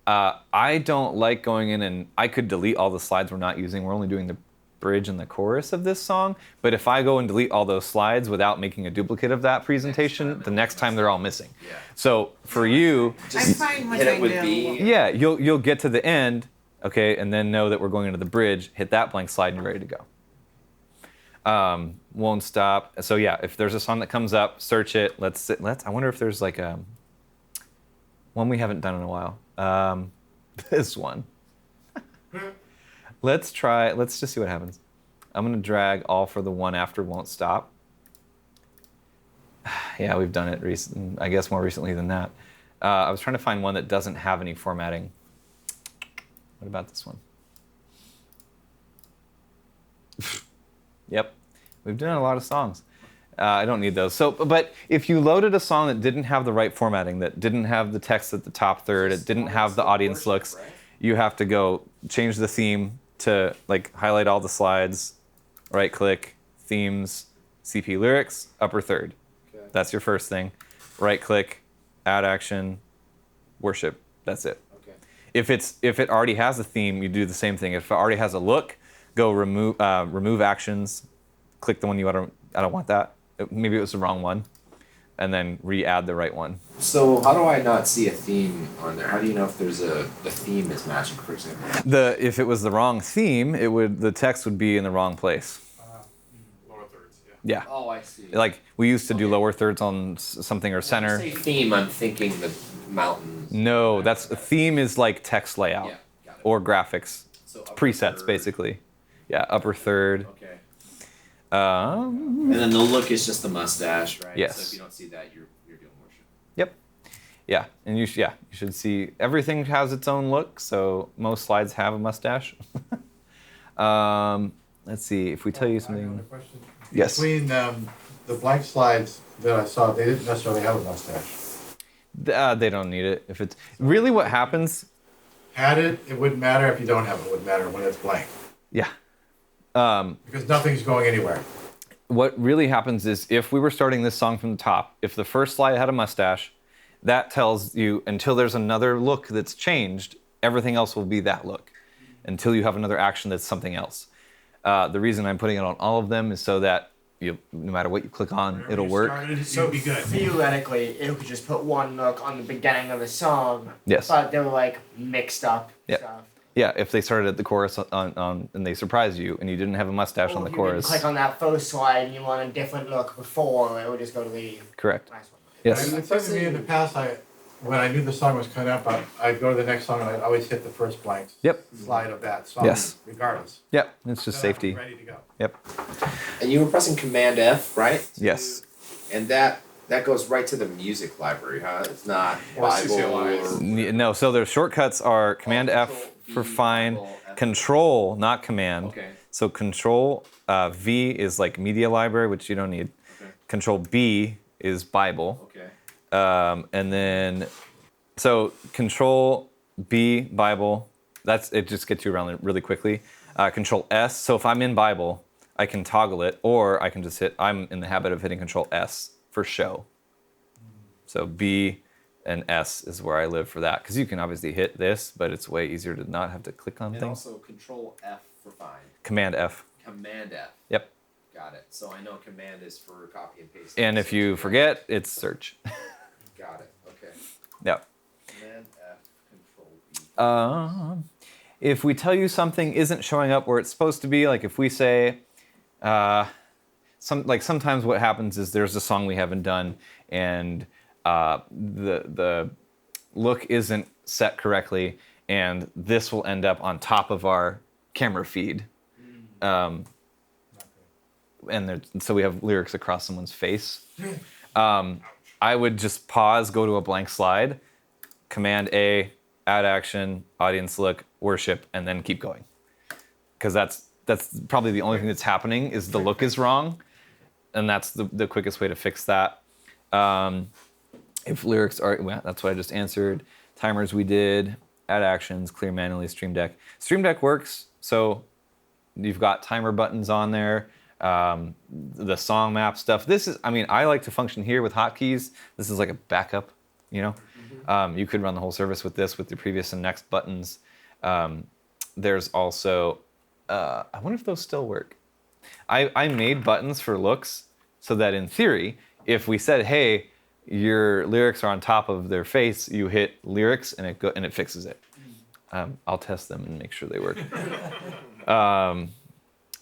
[SPEAKER 1] I don't like going in and I could delete all the slides we're not using. We're only doing the bridge and the chorus of this song. But if I go and delete all those slides without making a duplicate of that presentation, the next time they're all missing.
[SPEAKER 2] Yeah.
[SPEAKER 1] So for you,
[SPEAKER 5] I'm fine once
[SPEAKER 2] hit
[SPEAKER 5] I
[SPEAKER 2] it with
[SPEAKER 5] know.
[SPEAKER 2] B.
[SPEAKER 1] yeah, you'll get to the end, okay, and then know that we're going into the bridge. Hit that blank slide and you're ready to go. Won't stop. So yeah, if there's a song that comes up, search it. I wonder if there's like one we haven't done in a while. This one. Let's just see what happens. I'm gonna drag all for the one after won't stop. Yeah, we've done it I guess more recently than that. I was trying to find one that doesn't have any formatting. What about this one? Yep, we've done a lot of songs. I don't need those. So, but if you loaded a song that didn't have the right formatting, that didn't have the text at the top third, it didn't have the audience looks, you have to go change the theme to like highlight all the slides, right click, themes, CP lyrics, upper third.
[SPEAKER 2] Okay.
[SPEAKER 1] That's your first thing. Right click, add action, worship. That's it.
[SPEAKER 2] Okay.
[SPEAKER 1] If it already has a theme, you do the same thing. If it already has a look, go remove actions, click the one I don't want that. Maybe it was the wrong one, and then re-add the right one.
[SPEAKER 2] So how do I not see a theme on there? How do you know if there's the theme is matching, for example?
[SPEAKER 1] If it was the wrong theme, the text would be in the wrong place.
[SPEAKER 6] Lower thirds, yeah.
[SPEAKER 1] Yeah.
[SPEAKER 2] Oh, I see.
[SPEAKER 1] Like we used to do
[SPEAKER 2] Okay.
[SPEAKER 1] lower thirds on something or center.
[SPEAKER 2] When you say theme, I'm thinking the mountains.
[SPEAKER 1] No, a theme is like text layout
[SPEAKER 2] Yeah, got it.
[SPEAKER 1] or graphics.
[SPEAKER 2] So upper
[SPEAKER 1] Presets
[SPEAKER 2] third.
[SPEAKER 1] basically. Yeah, upper third.
[SPEAKER 2] Okay.
[SPEAKER 1] Um,
[SPEAKER 2] And then the look is just the mustache, right?
[SPEAKER 1] Yes.
[SPEAKER 2] So if you don't see that, you're doing worship.
[SPEAKER 1] Yep. Yeah, and you should see everything has its own look. So most slides have a mustache. Let's see if we tell you
[SPEAKER 3] I have another
[SPEAKER 1] something.
[SPEAKER 3] question.
[SPEAKER 1] Yes.
[SPEAKER 3] Between the blank slides that I saw, they didn't necessarily have a mustache.
[SPEAKER 1] They don't need it. If it's really what happens.
[SPEAKER 3] Had it wouldn't matter. If you don't have it, it wouldn't matter when it's blank.
[SPEAKER 1] Yeah.
[SPEAKER 3] Because nothing's going anywhere.
[SPEAKER 1] What really happens is if we were starting this song from the top, if the first slide had a mustache, that tells you until there's another look that's changed, everything else will be that look until you have another action that's something else. The reason I'm putting it on all of them is so that no matter what you click on, it'll work.
[SPEAKER 4] So theoretically, it could just put one look on the beginning of the song.
[SPEAKER 1] Yes.
[SPEAKER 4] But they were like mixed up
[SPEAKER 1] Yep.
[SPEAKER 4] stuff.
[SPEAKER 1] Yeah, if they started at the chorus on and they surprised you and you didn't have a mustache
[SPEAKER 4] Or
[SPEAKER 1] on the
[SPEAKER 4] if you didn't
[SPEAKER 1] chorus.
[SPEAKER 4] click on that first slide and you want a different look before, it would just go to the
[SPEAKER 1] Correct.
[SPEAKER 4] nice one.
[SPEAKER 1] Yes.
[SPEAKER 3] It seemed to me in the past, when I knew the song was coming up, I'd go to the next song and I'd always hit the first blank
[SPEAKER 1] Yep.
[SPEAKER 3] slide of that song,
[SPEAKER 1] Yes.
[SPEAKER 3] regardless.
[SPEAKER 1] Yep. It's just
[SPEAKER 3] Then I'm
[SPEAKER 1] safety.
[SPEAKER 3] ready to go.
[SPEAKER 1] Yep.
[SPEAKER 2] And you were pressing Command F, right?
[SPEAKER 1] Yes.
[SPEAKER 2] And that goes right to the music library, huh? It's not
[SPEAKER 6] Or
[SPEAKER 2] Bible
[SPEAKER 6] CCLI.
[SPEAKER 2] or
[SPEAKER 1] No, so their shortcuts are Command F
[SPEAKER 2] Control
[SPEAKER 1] for
[SPEAKER 2] V,
[SPEAKER 1] find,
[SPEAKER 2] Bible, F.
[SPEAKER 1] Control, not Command.
[SPEAKER 2] Okay.
[SPEAKER 1] So Control V is like media library, which you don't need.
[SPEAKER 2] Okay.
[SPEAKER 1] Control B is Bible.
[SPEAKER 2] Okay.
[SPEAKER 1] And then, so Control B, Bible, it just gets you around really quickly. Control S, so if I'm in Bible, I can toggle it, or I can just I'm in the habit of hitting Control S for show. So B and S is where I live for that, because you can obviously hit this, but it's way easier to not have to click on
[SPEAKER 2] And
[SPEAKER 1] things.
[SPEAKER 2] also Control F for find.
[SPEAKER 1] Command F.
[SPEAKER 2] Command F.
[SPEAKER 1] Yep.
[SPEAKER 2] Got it. So I know Command is for copy and paste.
[SPEAKER 1] And if you forget, it's search.
[SPEAKER 2] Got it. Okay.
[SPEAKER 1] Yep.
[SPEAKER 2] Command F. Control B.
[SPEAKER 1] If we tell you something isn't showing up where it's supposed to be, like if we say, sometimes what happens is there's a song we haven't done and the look isn't set correctly, and this will end up on top of our camera feed. So we have lyrics across someone's face. I would just pause, go to a blank slide, Command A, add action, audience look, worship, and then keep going. Because that's probably the only thing that's happening is the look is wrong, and that's the quickest way to fix that. If lyrics are, well, that's what I just answered. Timers we did, add actions, clear manually, Stream Deck. Stream Deck works, so you've got timer buttons on there. The song map stuff. I like to function here with hotkeys. This is like a backup, you know? You could run the whole service with this, with the previous and next buttons. There's also, I wonder if those still work. I made buttons for looks so that in theory, if we said, hey, your lyrics are on top of their face, you hit lyrics and it fixes it. I'll test them and make sure they work.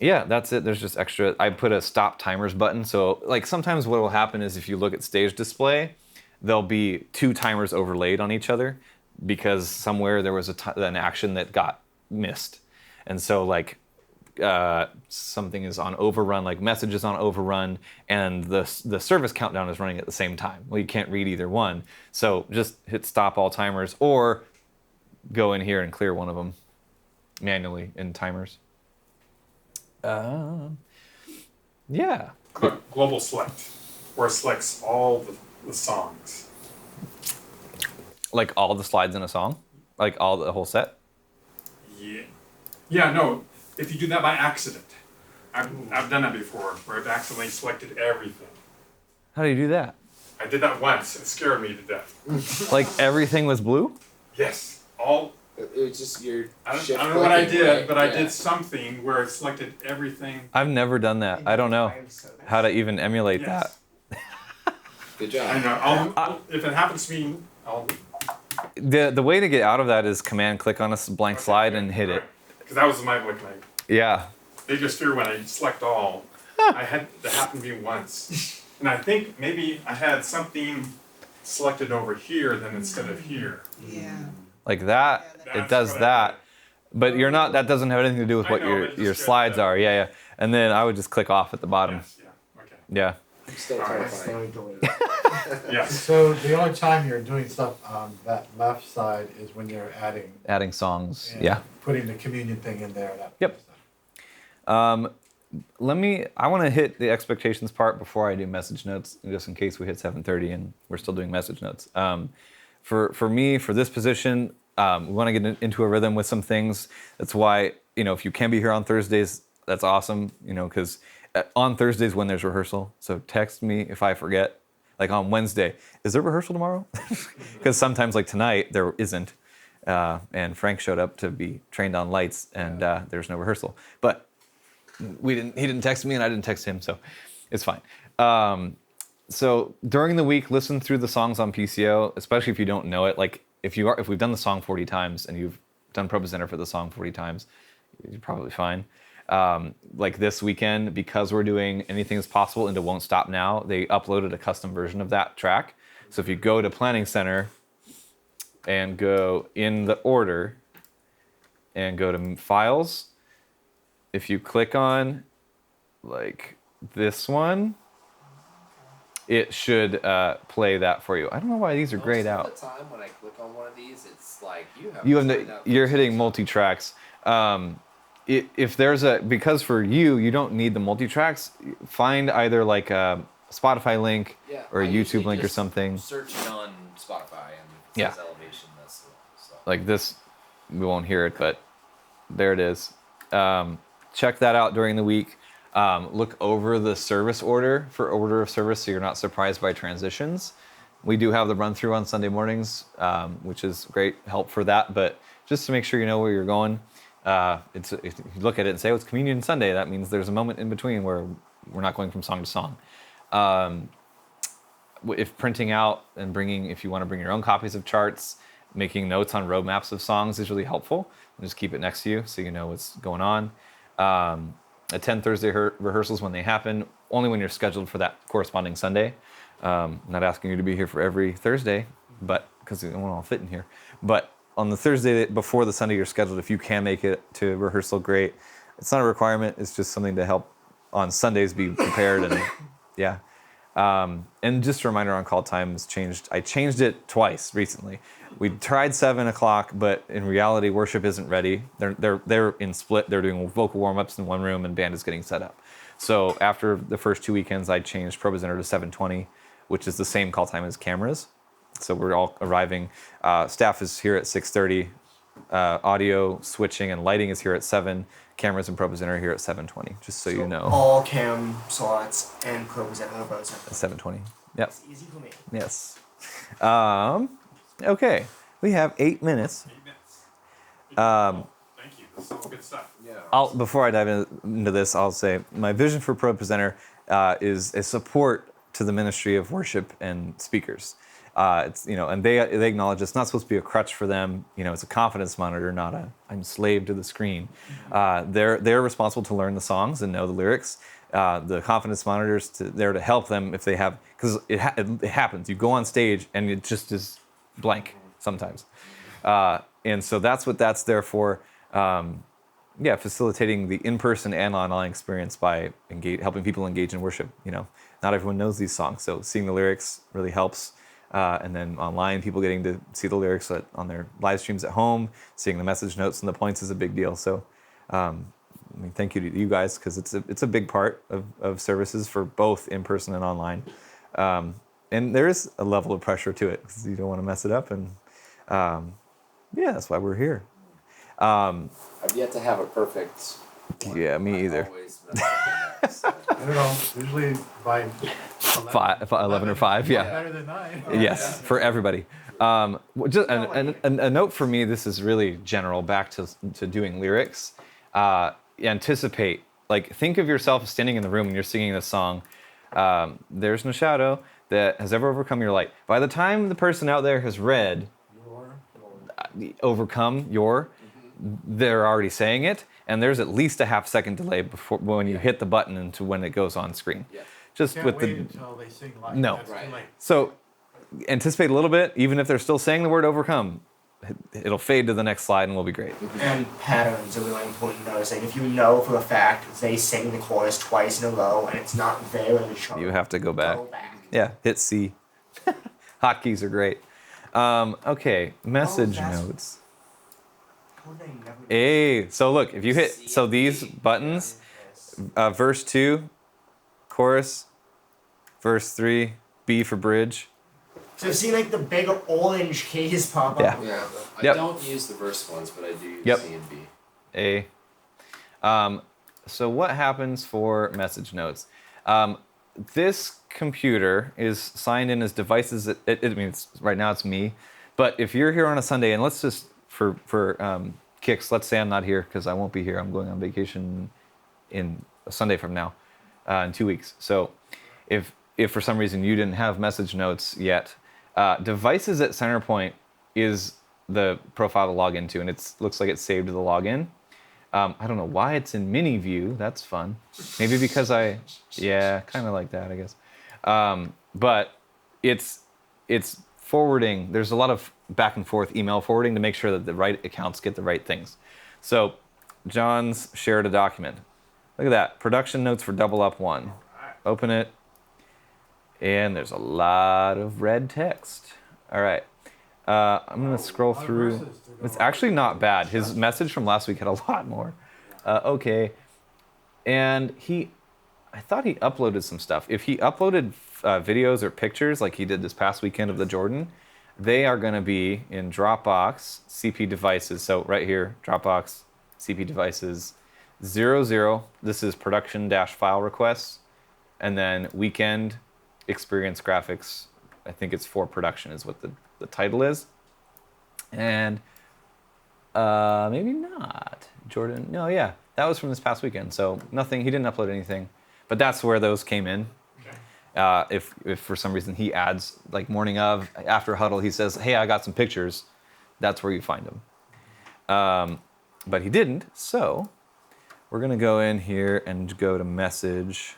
[SPEAKER 1] Yeah, that's it. There's just extra. I put a stop timers button. So like sometimes what will happen is if you look at stage display, there'll be two timers overlaid on each other because somewhere there was an action that got missed. And so like something is on overrun, like message is on overrun, and the service countdown is running at the same time. Well, you can't read either one. So just hit stop all timers or go in here and clear one of them manually in timers. Yeah.
[SPEAKER 6] Global select, where it selects all the songs.
[SPEAKER 1] Like all the slides in a song? Like the whole set?
[SPEAKER 6] Yeah. Yeah, no, if you do that by accident. I've done that before, where I've accidentally selected everything.
[SPEAKER 1] How do you do that?
[SPEAKER 6] I did that once, it scared me to death.
[SPEAKER 1] Like everything was blue?
[SPEAKER 6] Yes, all.
[SPEAKER 2] It was just your.
[SPEAKER 6] I
[SPEAKER 2] shift
[SPEAKER 6] don't know what I
[SPEAKER 2] clicking,
[SPEAKER 6] did,
[SPEAKER 2] right?
[SPEAKER 6] but I
[SPEAKER 2] Yeah.
[SPEAKER 6] did something where it selected everything.
[SPEAKER 1] I've never done that. I don't know how to even emulate
[SPEAKER 6] Yes.
[SPEAKER 2] Good
[SPEAKER 6] I
[SPEAKER 2] job.
[SPEAKER 6] know. If it happens to me, I'll.
[SPEAKER 1] that. The way to get out of that is command click on a blank slide and hit it.
[SPEAKER 6] Because that was my
[SPEAKER 1] Yeah.
[SPEAKER 6] biggest fear when I select all. I had that happen to me once, and I think maybe I had something selected over here then instead of here.
[SPEAKER 5] Yeah.
[SPEAKER 1] Like that.
[SPEAKER 6] That's
[SPEAKER 1] It does
[SPEAKER 6] what I
[SPEAKER 1] that. But you're not. That doesn't have anything to do with
[SPEAKER 6] I
[SPEAKER 1] what
[SPEAKER 6] know, but it
[SPEAKER 1] your
[SPEAKER 6] just
[SPEAKER 1] slides
[SPEAKER 6] scared
[SPEAKER 1] are. Yeah, yeah. And then I would just click off at the bottom.
[SPEAKER 6] Yes, yeah, okay.
[SPEAKER 1] Yeah.
[SPEAKER 2] Still
[SPEAKER 6] Alright.
[SPEAKER 2] terrifying.
[SPEAKER 6] Yes.
[SPEAKER 3] So the only time you're doing stuff on that left side is when you're adding.
[SPEAKER 1] Adding songs.
[SPEAKER 3] and
[SPEAKER 1] Yeah.
[SPEAKER 3] Putting the communion thing in there. That
[SPEAKER 1] Yep. I want to hit the expectations part before I do message notes, just in case we hit 7:30 and we're still doing message notes. For me, for this position, we want to get into a rhythm with some things. That's why, if you can be here on Thursdays, that's awesome, because on Thursdays when there's rehearsal, so text me if I forget. Like on Wednesday, is there rehearsal tomorrow? Because sometimes like tonight, there isn't. And Frank showed up to be trained on lights and there's no rehearsal. But he didn't text me and I didn't text him, so it's fine. So during the week, listen through the songs on PCO, especially if you don't know it. Like if we've done the song 40 times and you've done ProPresenter for the song 40 times, you're probably fine. Like this weekend, because we're doing Anything Is Possible into Won't Stop Now, they uploaded a custom version of that track. So if you go to Planning Center and go in the order and go to Files, if you click on like this one, it should play that for you. I don't know why these are grayed out.
[SPEAKER 2] Most of the time when I click on one of these, it's like
[SPEAKER 1] You're hitting multi-tracks. If there's because for you don't need the multi-tracks, find either like a Spotify link or a YouTube link or something.
[SPEAKER 2] Searching on Spotify and it says elevation. That's the one. So.
[SPEAKER 1] Like this, we won't hear it, but there it is. Check that out during the week. Look over the service order for order of service so you're not surprised by transitions. We do have the run through on Sunday mornings, which is great help for that, but just to make sure you know where you're going. If you look at it and say, oh, it's Communion Sunday, that means there's a moment in between where we're not going from song to song. If printing out and if you want to bring your own copies of charts, making notes on roadmaps of songs is really helpful. And just keep it next to you so you know what's going on. Attend Thursday rehearsals when they happen, only when you're scheduled for that corresponding Sunday. Not asking you to be here for every Thursday, but because it won't all fit in here. But on the Thursday before the Sunday you're scheduled, if you can make it to rehearsal, great. It's not a requirement. It's just something to help on Sundays be prepared. And yeah. And just a reminder, on call time has changed. I changed it twice recently. We tried 7 o'clock, but in reality, worship isn't ready. They're in split. They're doing vocal warm-ups in one room and band is getting set up. So after the first 2 weekends, I changed ProPresenter to 7:20, which is the same call time as cameras. So we're all arriving. Staff is here at 6:30. Audio switching and lighting is here at 7. Cameras and ProPresenter are here at 7:20. Just so you know.
[SPEAKER 4] All cam slots and ProPresenter are both
[SPEAKER 1] At 7:20. Yep.
[SPEAKER 4] It's easy for me.
[SPEAKER 1] Yes. Okay. We have 8 minutes.
[SPEAKER 6] 8 minutes. Thank you. That's all good stuff.
[SPEAKER 2] Yeah.
[SPEAKER 1] Before I dive into this, I'll say my vision for ProPresenter is a support to the ministry of worship and speakers. It's and they acknowledge it's not supposed to be a crutch for them. It's a confidence monitor, not I'm slave to the screen. They're responsible to learn the songs and know the lyrics. The confidence monitors there to help them if they have, because it happens. You go on stage and it just is blank sometimes, and so that's what that's there for. Facilitating the in-person and online experience by helping people engage in worship. Not everyone knows these songs, so seeing the lyrics really helps. And then online, people getting to see the lyrics on their live streams at home, seeing the message notes and the points is a big deal. So, thank you to you guys, because it's a big part of services for both in person and online. And there is a level of pressure to it because you don't want to mess it up, and that's why we're here.
[SPEAKER 2] I've yet to have a perfect one.
[SPEAKER 1] Yeah, me
[SPEAKER 2] I've
[SPEAKER 1] either.
[SPEAKER 2] always messed up in that, so.
[SPEAKER 3] I don't know, usually by
[SPEAKER 1] 11 or 5, yeah.
[SPEAKER 3] Better than 9.
[SPEAKER 1] Yes, for everybody. Just a note for me, this is really general, back to doing lyrics. Anticipate, think of yourself standing in the room and you're singing this song, there's no shadow that has ever overcome your light. By the time the person out there has read overcome your, they're already saying it, and there's at least a half-second delay before when you hit the button and to when it goes on screen.
[SPEAKER 2] Yeah.
[SPEAKER 1] Just
[SPEAKER 3] Can't
[SPEAKER 1] with
[SPEAKER 3] wait
[SPEAKER 1] the
[SPEAKER 3] until they sing live.
[SPEAKER 1] No.
[SPEAKER 3] That's
[SPEAKER 2] Right.
[SPEAKER 3] too late.
[SPEAKER 1] So anticipate a little bit, even if they're still saying the word overcome, it'll fade to the next slide and we'll be great.
[SPEAKER 4] And patterns are really important to notice. If you know for a fact they sing the chorus twice in a row and it's not there in the chart,
[SPEAKER 1] You have to go back.
[SPEAKER 4] go back.
[SPEAKER 1] Yeah, hit C. Hotkeys are great. Okay, message
[SPEAKER 4] that's-
[SPEAKER 1] notes.
[SPEAKER 4] How would they never do
[SPEAKER 1] Hey, so look, if you hit,
[SPEAKER 2] C
[SPEAKER 1] so
[SPEAKER 2] and
[SPEAKER 1] these
[SPEAKER 2] D.
[SPEAKER 1] buttons,
[SPEAKER 4] this?
[SPEAKER 1] verse 2, chorus, verse 3, B for bridge.
[SPEAKER 4] So I've seen the big orange keys pop
[SPEAKER 1] Yeah.
[SPEAKER 4] up.
[SPEAKER 2] Yeah. I
[SPEAKER 1] Yep.
[SPEAKER 2] don't use the verse ones, but I do use
[SPEAKER 1] Yep.
[SPEAKER 2] C and B.
[SPEAKER 1] A. So what happens for message notes? This computer is signed in as devices. Right now it's me, but if you're here on a Sunday, and let's just for kicks, let's say I'm not here because I won't be here. I'm going on vacation in a Sunday from now, in 2 weeks. So if for some reason you didn't have message notes yet, devices at Centerpoint is the profile to log into, and it looks like it's saved to the login. I don't know why it's in mini view. That's fun. Maybe because yeah, kind of like that, I guess. But it's forwarding. There's a lot of back and forth email forwarding to make sure that the right accounts get the right things. So John's shared a document. Look at that. Production notes for Double Up 1. Open it. And there's a lot of red text. All right. I'm going to scroll through. It's actually not bad. His message from last week had a lot more. Okay. And I thought he uploaded some stuff. If he uploaded videos or pictures like he did this past weekend of the Jordan, they are going to be in Dropbox, CP devices. So right here, Dropbox, CP devices, 00. This is production-file requests. And then weekend experience graphics. I think it's for production is what the title is. And maybe not. Jordan, no, yeah. That was from this past weekend. So nothing, he didn't upload anything. But that's where those came in. If for some reason he adds, like morning of, after huddle, he says, hey, I got some pictures, that's where you find them. But he didn't, so we're going to go in here and go to message.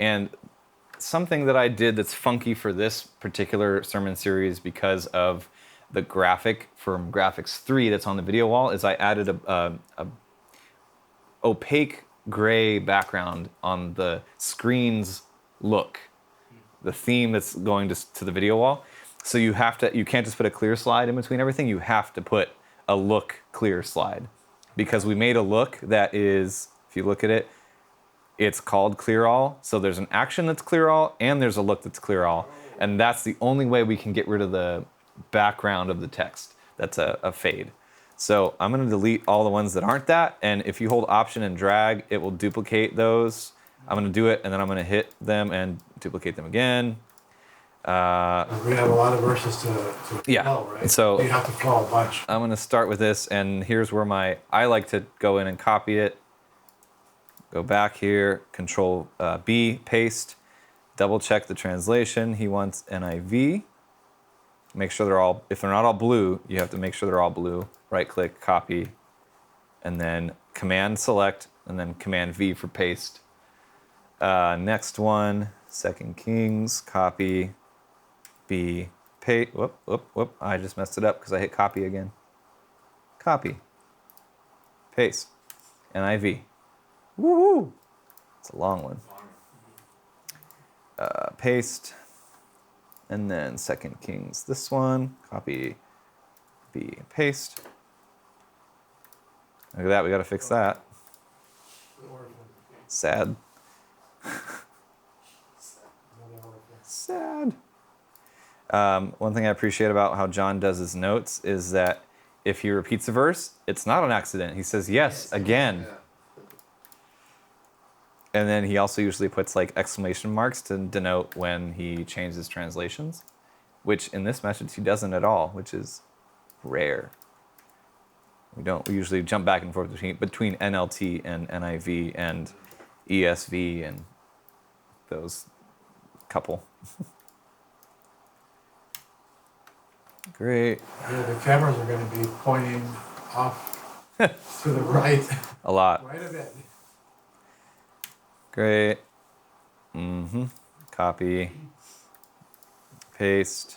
[SPEAKER 1] And something that I did that's funky for this particular sermon series because of the graphic from Graphics 3 that's on the video wall is I added a opaque gray background on the screen's look, the theme that's going to the video wall. So you can't just put a clear slide in between everything. You have to put a look clear slide because we made a look that is, if you look at it, it's called clear all. So there's an action that's clear all and there's a look that's clear all. And that's the only way we can get rid of the background of the text. That's a fade. So I'm going to delete all the ones that aren't that. And if you hold Option and drag, it will duplicate those. I'm going to do it, and then I'm going to hit them and duplicate them again.
[SPEAKER 3] We have a lot of verses to
[SPEAKER 1] Yeah.
[SPEAKER 3] follow, right?
[SPEAKER 1] So
[SPEAKER 3] you have to follow a bunch.
[SPEAKER 1] I'm going to start with this, and here's where I like to go in and copy it. Go back here, Control B, paste. Double check the translation. He wants NIV. Make sure if they're not all blue, you have to make sure they're all blue. Right click, copy, and then Command select, and then Command V for paste. Next one, 2 Kings, copy, B, paste. Whoop, I just messed it up because I hit copy again. Copy, paste, NIV. Woohoo! It's a long one. Paste, and then 2 Kings, this one, copy, B, paste. Look at that, we gotta fix that. Sad. Sad. One thing I appreciate about how John does his notes is that if he repeats a verse, it's not an accident. He says, yes, again. And then he also usually puts like exclamation marks to denote when he changes translations, which in this message he doesn't at all, which is rare. We usually jump back and forth between NLT and NIV and ESV and those couple. Great.
[SPEAKER 3] Yeah, the cameras are going to be pointing off to the right.
[SPEAKER 1] A lot.
[SPEAKER 3] Right a bit.
[SPEAKER 1] Great. Copy. Paste.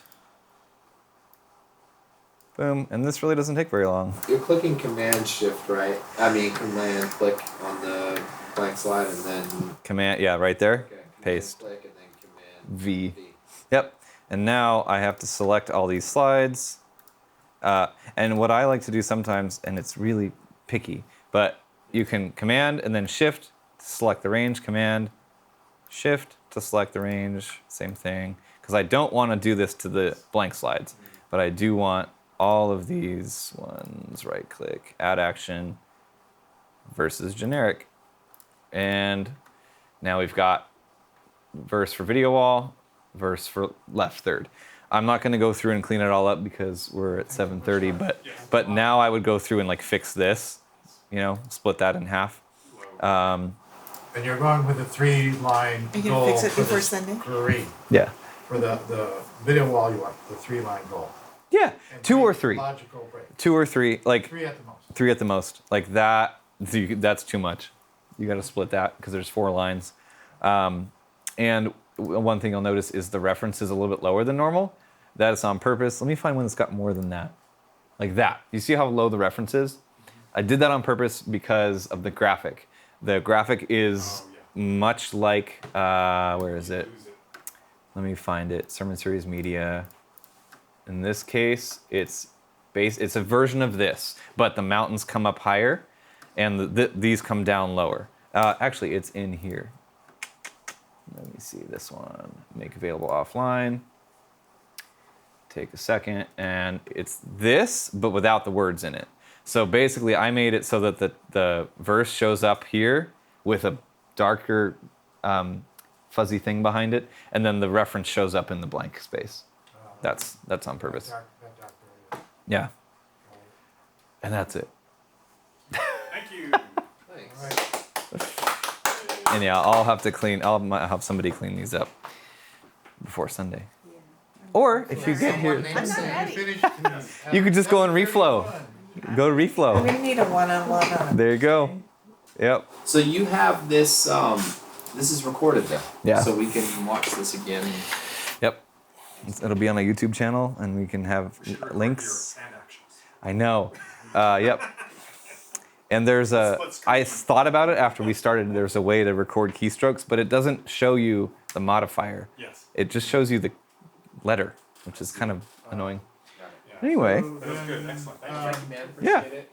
[SPEAKER 1] Boom. And this really doesn't take very long.
[SPEAKER 2] You're clicking Command Shift, right? Command click on the blank slide and then.
[SPEAKER 1] Command, yeah, right there.
[SPEAKER 2] Okay,
[SPEAKER 1] Paste.
[SPEAKER 2] Click and then Command
[SPEAKER 1] V. Yep. And now I have to select all these slides. And what I like to do sometimes, and it's really picky, but you can Command and then Shift to select the range, Command, Shift to select the range, same thing. Because I don't want to do this to the blank slides, but I do want all of these ones, right click, add action, versus generic. And now we've got verse for video wall, verse for left third. I'm not going to go through and clean it all up because we're at 7:30, but now I would go through and like fix this, split that in half.
[SPEAKER 3] And you're going with a 3-line
[SPEAKER 5] Are you
[SPEAKER 3] goal.
[SPEAKER 5] gonna fix it
[SPEAKER 3] for
[SPEAKER 5] before
[SPEAKER 3] this
[SPEAKER 5] Sunday?
[SPEAKER 3] Green.
[SPEAKER 1] Yeah.
[SPEAKER 3] For the video wall, you want the 3-line goal.
[SPEAKER 1] Yeah,
[SPEAKER 3] and
[SPEAKER 1] 2 or 3.
[SPEAKER 3] Logical break.
[SPEAKER 1] 2 or 3, like
[SPEAKER 3] 3 at the most.
[SPEAKER 1] 3 at the most. Like that, that's too much. You got to split that because there's 4 lines. And one thing you'll notice is the reference is a little bit lower than normal. That is on purpose. Let me find one that's got more than that. Like that. You see how low the reference is? I did that on purpose because of the graphic. The graphic is much like, where is it? Let me find it. Sermon Series Media. In this case, it's a version of this, but the mountains come up higher and these come down lower. Actually, it's in here. Let me see this one. Make available offline. Take a second, and it's this, but without the words in it. So basically, I made it so that the verse shows up here with a darker fuzzy thing behind it, and then the reference shows up in the blank space. That's on purpose.
[SPEAKER 3] That area.
[SPEAKER 1] Yeah. And that's it.
[SPEAKER 6] Thank you.
[SPEAKER 2] Thanks.
[SPEAKER 3] All right.
[SPEAKER 1] And yeah, I'll have somebody clean these up before Sunday. Or if you get here,
[SPEAKER 5] I'm not ready.
[SPEAKER 1] you could just go on reflow. Go to
[SPEAKER 5] We
[SPEAKER 1] reflow.
[SPEAKER 5] need a one-on-one on.
[SPEAKER 1] There you go. Yep.
[SPEAKER 2] So you have this. This is recorded then.
[SPEAKER 1] Yeah.
[SPEAKER 2] So we can watch this again.
[SPEAKER 1] Yep. It'll be on a YouTube channel, and we can have links. I know. Yep. And there's I thought about it after we started. There's a way to record keystrokes, but it doesn't show you the modifier.
[SPEAKER 6] Yes.
[SPEAKER 1] It just shows you the letter, which is kind of annoying.
[SPEAKER 6] Yeah.
[SPEAKER 1] Anyway,
[SPEAKER 6] That was good. Excellent. Thank you.
[SPEAKER 2] Thank you, man.
[SPEAKER 1] Yeah.
[SPEAKER 2] Appreciate it.